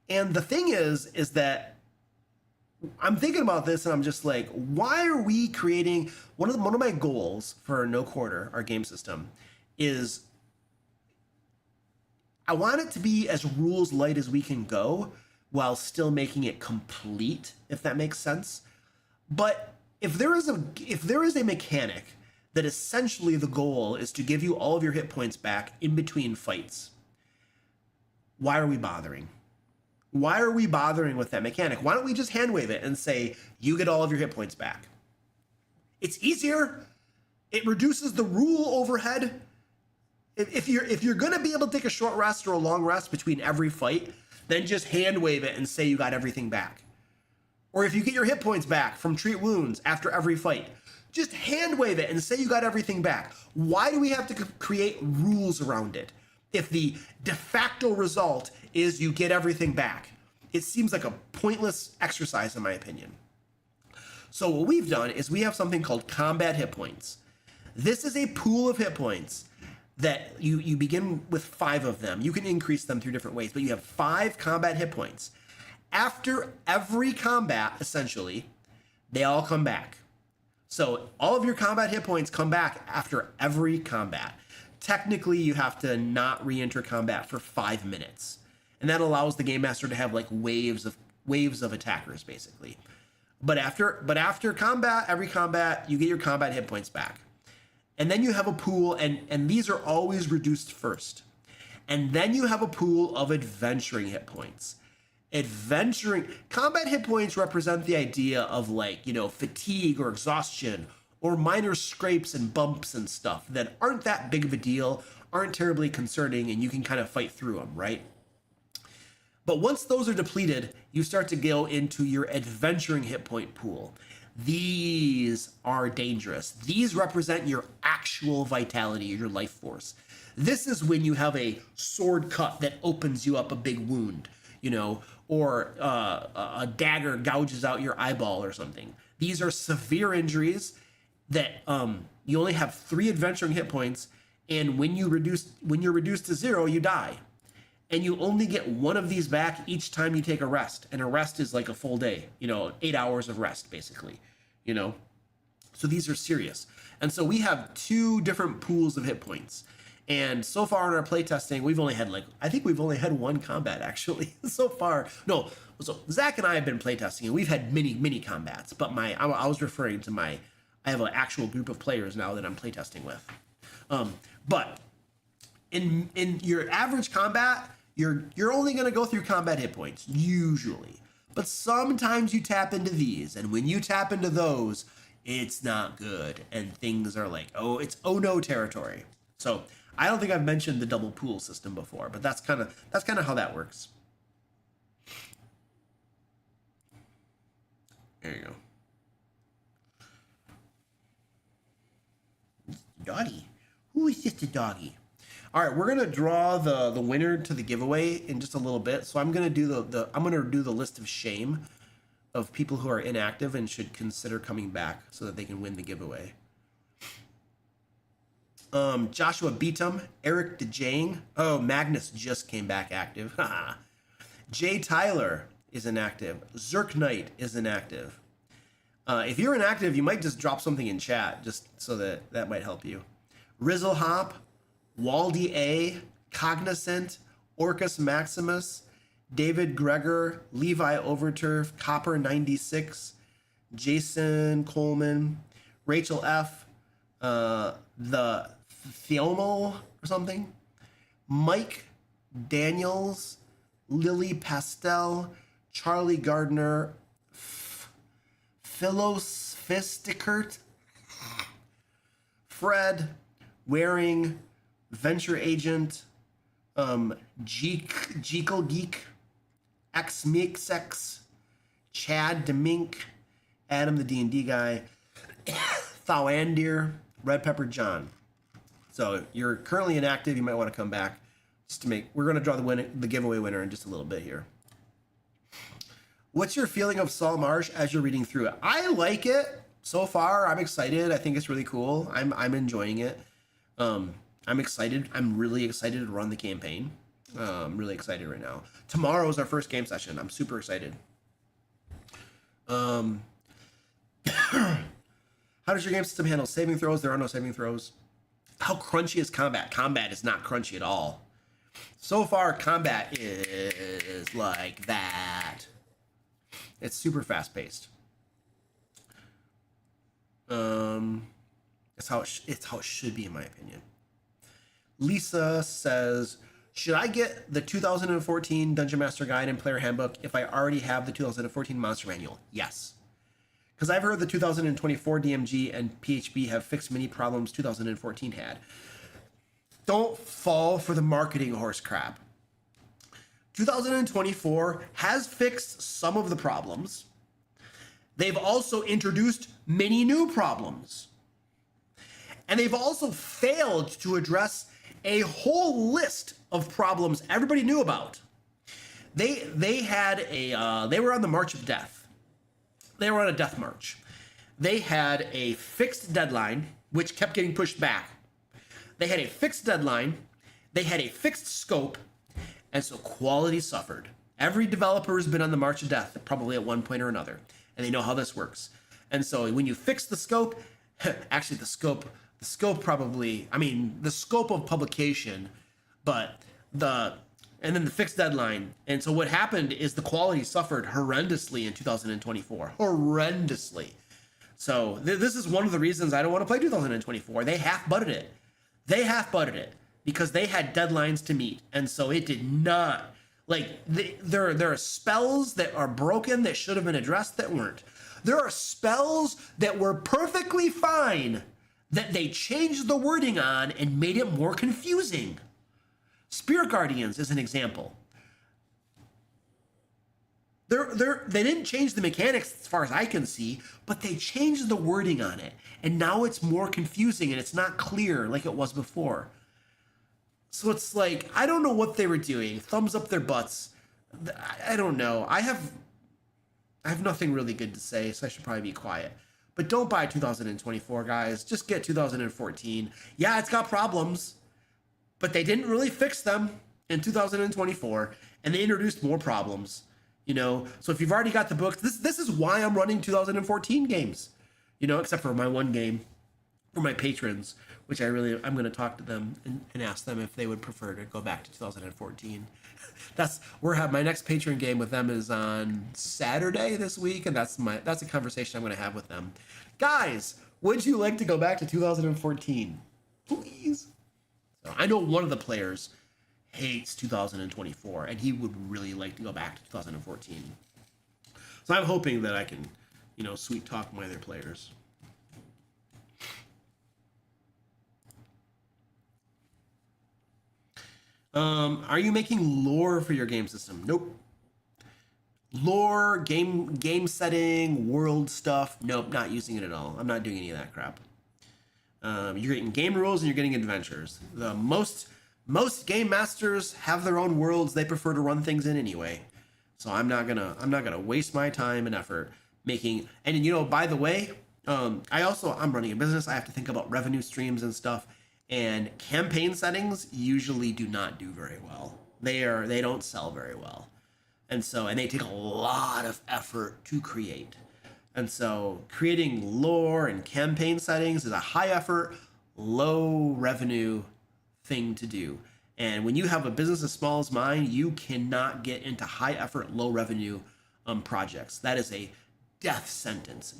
And the thing is that I'm thinking about this and I'm just like, why are we creating one of my goals for No Quarter, our game system, is I want it to be as rules light as we can go while still making it complete, if that makes sense. But if there is a mechanic that essentially the goal is to give you all of your hit points back in between fights, why are we bothering? Why are we bothering with that mechanic? Why don't we just hand wave it and say, you get all of your hit points back? It's easier. It reduces the rule overhead. If you're gonna be able to take a short rest or a long rest between every fight, then just hand wave it and say you got everything back. Or if you get your hit points back from treat wounds after every fight, just hand wave it and say you got everything back. Why do we have to create rules around it if the de facto result is you get everything back? It seems like a pointless exercise in my opinion. So what we've done is we have something called combat hit points. This is a pool of hit points that you begin with 5 of them. You can increase them through different ways, but you have 5 combat hit points. After every combat, essentially, they all come back. So all of your combat hit points come back after every combat. Technically, you have to not re-enter combat for 5 minutes. And that allows the game master to have like waves of attackers, basically. But after combat, every combat, you get your combat hit points back. And then you have a pool, and these are always reduced first. And then you have a pool of adventuring hit points. Combat hit points represent the idea of like, fatigue or exhaustion or minor scrapes and bumps and stuff that aren't that big of a deal, aren't terribly concerning, and you can kind of fight through them, right? But once those are depleted, you start to go into your adventuring hit point pool. These are dangerous. These represent your actual vitality, your life force. This is when you have a sword cut that opens you up a big wound, or a dagger gouges out your eyeball or something. These are severe injuries that you only have 3 adventuring hit points, and when you're reduced to 0, you die. And you only get 1 of these back each time you take a rest. And a rest is like a full day, 8 hours of rest, basically, So these are serious. And so we have 2 different pools of hit points. And so far in our playtesting, we've only had 1 combat, actually, so far. No, so Zach and I have been playtesting, and we've had many combats. But I was referring to I have an actual group of players now that I'm playtesting with. But in your average combat, you're only going to go through combat hit points, usually. But sometimes you tap into these, and when you tap into those, it's not good, and things are like, it's oh no territory. So I don't think I've mentioned the double pool system before, but that's kind of how that works. There you go. Doggy. Who is just a doggy? All right, we're gonna draw the winner to the giveaway in just a little bit. So I'm gonna do the list of shame of people who are inactive and should consider coming back so that they can win the giveaway. Joshua Beatum, Eric DeJane. Oh, Magnus just came back active. Jay Tyler is inactive. Zerk Knight is inactive. If you're inactive, you might just drop something in chat just so that might help you. Rizzle Hop, Waldy A, Cognizant, Orcus Maximus, David Gregor, Levi Overturf, Copper 96, Jason Coleman, Rachel F, the Theomo or something, Mike Daniels, Lily Pastel, Charlie Gardner, Philos Fistikert, Fred Waring, Venture Agent, Jekyll Geek, X Mixex, Chad Demink, Adam the D&D guy, Thowandir, Red Pepper John. So you're currently inactive. You might want to come back we're going to draw the giveaway winner in just a little bit here. What's your feeling of Saul Marsh as you're reading through it? I like it so far. I'm excited. I think it's really cool. I'm enjoying it. I'm excited. I'm really excited to run the campaign. I'm really excited right now. Tomorrow is our first game session. I'm super excited. How does your game system handle saving throws? There are no saving throws. How crunchy is combat? Combat is not crunchy at all. So far, combat is like that. It's super fast paced. It's how it should be, in my opinion. Lisa says, should I get the 2014 Dungeon Master Guide and Player Handbook if I already have the 2014 Monster Manual? Yes. Because I've heard the 2024 DMG and PHB have fixed many problems 2014 had. Don't fall for the marketing horse crap. 2024 has fixed some of the problems. They've also introduced many new problems. And they've also failed to address a whole list of problems everybody knew about. They were on the March of Death. They were on a death march. They had a fixed deadline, which kept getting pushed back. They had a fixed deadline. They had a fixed scope. And so quality suffered. Every developer has been on the March of Death, probably at one point or another. And they know how this works. And so when you fix the scope, actually the scope probably, I mean, the scope of publication, and then the fixed deadline. And so what happened is the quality suffered horrendously in 2024. Horrendously. So this is one of the reasons I don't want to play 2024. They half-butted it. Because they had deadlines to meet. And so it did not, there are spells that are broken that should have been addressed that weren't. There are spells that were perfectly fine that they changed the wording on and made it more confusing. Spirit Guardians is an example. They didn't change the mechanics as far as I can see, but they changed the wording on it. And now it's more confusing and it's not clear like it was before. So it's like, I don't know what they were doing. Thumbs up their butts. I don't know. I have nothing really good to say, so I should probably be quiet. But don't buy 2024, guys. Just get 2014. Yeah, it's got problems, but they didn't really fix them in 2024, and they introduced more problems. So if you've already got the books, this is why I'm running 2014 games. Except for my one game for my patrons, which I'm going to talk to them and ask them if they would prefer to go back to 2014. My next patron game with them is on Saturday this week, and that's a conversation I'm going to have with them. Guys, would you like to go back to 2014? Please. So I know one of the players hates 2024, and he would really like to go back to 2014. So I'm hoping that I can, sweet talk my other players. Are you making lore for your game system? Nope. Lore, game setting, world stuff. Nope, not using it at all. I'm not doing any of that crap. You're getting game rules and you're getting adventures. The most game masters have their own worlds they prefer to run things in anyway. So I'm not gonna waste my time and effort making. And by the way, I'm running a business. I have to think about revenue streams and stuff. And campaign settings usually do not do very well. They don't sell very well. And they take a lot of effort to create. And so creating lore and campaign settings is a high effort, low revenue thing to do. And when you have a business as small as mine, you cannot get into high effort, low revenue projects. That is a death sentence.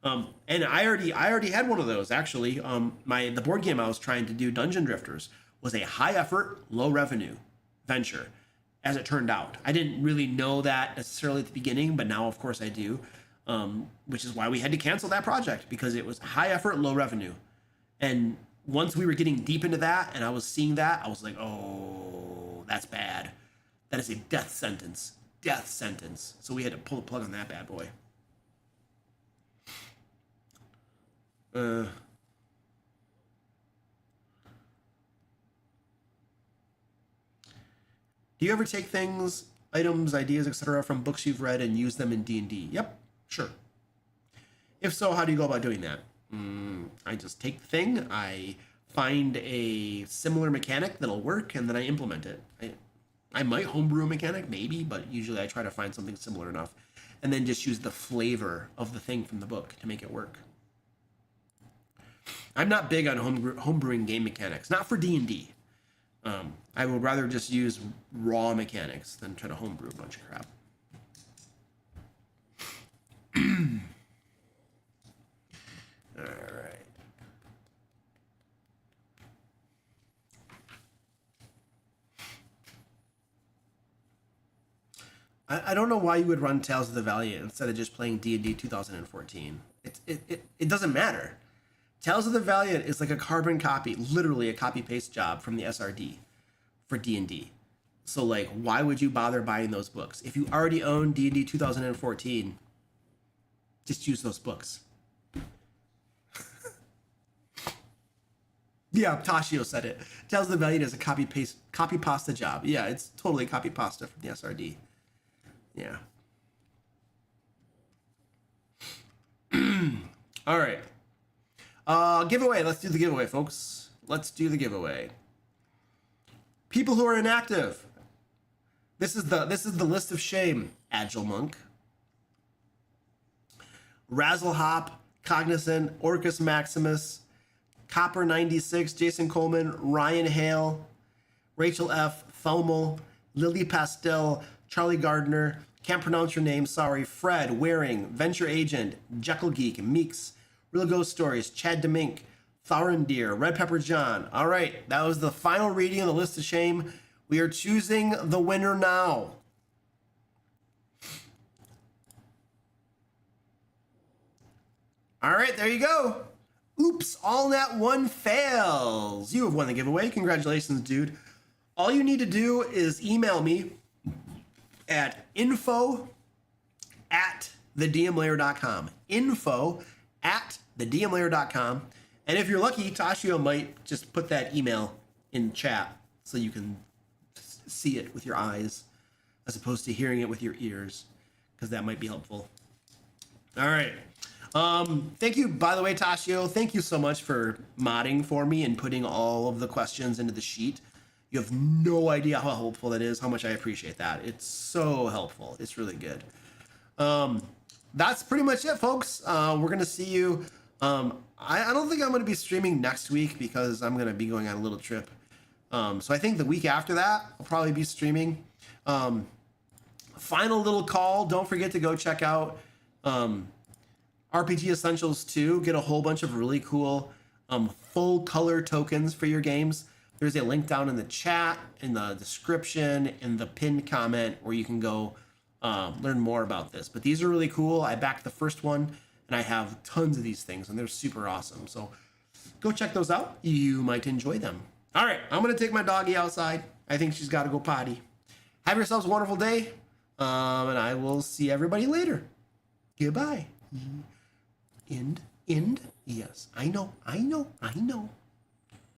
And I already had one of those actually. The board game I was trying to do, Dungeon Drifters, was a high effort, low revenue venture. As it turned out, I didn't really know that necessarily at the beginning, but now of course I do. Which is why we had to cancel that project, because it was high effort, low revenue. And once we were getting deep into that, and I was seeing that, I was like, oh, that's bad. That is a death sentence. So we had to pull the plug on that bad boy. Do you ever take things, items, ideas, etc. from books you've read and use them in D&D? Yep, sure. If so, how do you go about doing that? I just take the thing, I find a similar mechanic that'll work, and then I implement it. I might homebrew a mechanic, maybe, but usually I try to find something similar enough, and then just use the flavor of the thing from the book to make it work. I'm not big on homebrewing game mechanics, not for D&D. I would rather just use raw mechanics than try to homebrew a bunch of crap. All right. I don't know why you would run Tales of the Valiant instead of just playing D&D 2014. It doesn't matter. Tales of the Valiant is like a carbon copy, literally a copy-paste job from the SRD for D&D. So, like, why would you bother buying those books? If you already own D&D 2014, just use those books. Yeah, Tashio said it. Tales of the Valiant is a copy pasta job. Yeah, it's totally copy pasta from the SRD. Yeah. All right. Giveaway. Let's do the giveaway, folks. Let's do the giveaway. People who are inactive. This is the list of shame. Agile Monk, Razzlehop, Cognizant, Orcus Maximus, Copper 96, Jason Coleman, Ryan Hale, Rachel F, Thomel, Lily Pastel, Charlie Gardner, can't pronounce your name, sorry, Fred, Waring, Venture Agent, Jekyll Geek, Meeks, Real Ghost Stories, Chad DeMink, Thorindeer, Red Pepper John. All right, that was the final reading of the list of shame. We are choosing the winner now. All right, there you go. Oops, all that one fails. You have won the giveaway. Congratulations, dude. All you need to do is email me at info@thedmlayer.com. info@thedmlayer.com. And if you're lucky, Tashio might just put that email in chat so you can see it with your eyes as opposed to hearing it with your ears, because that might be helpful. All right. Thank you, by the way, Tashio. Thank you so much for modding for me and putting all of the questions into the sheet. You have no idea how helpful that is, how much I appreciate that. It's so helpful. It's really good. That's pretty much it, folks. We're going to see you. I don't think I'm going to be streaming next week because I'm going to be going on a little trip. So I think the week after that, I'll probably be streaming. Final little call. Don't forget to go check out RPG Essentials 2. Get a whole bunch of really cool full color tokens for your games. There's a link down in the chat, in the description, in the pinned comment where you can go learn more about this. But these are really cool. I backed the first one, and I have tons of these things, and they're super awesome. So go check those out. You might enjoy them. All right, I'm going to take my doggy outside. I think she's got to go potty. Have yourselves a wonderful day, and I will see everybody later. Goodbye. End. Yes, I know.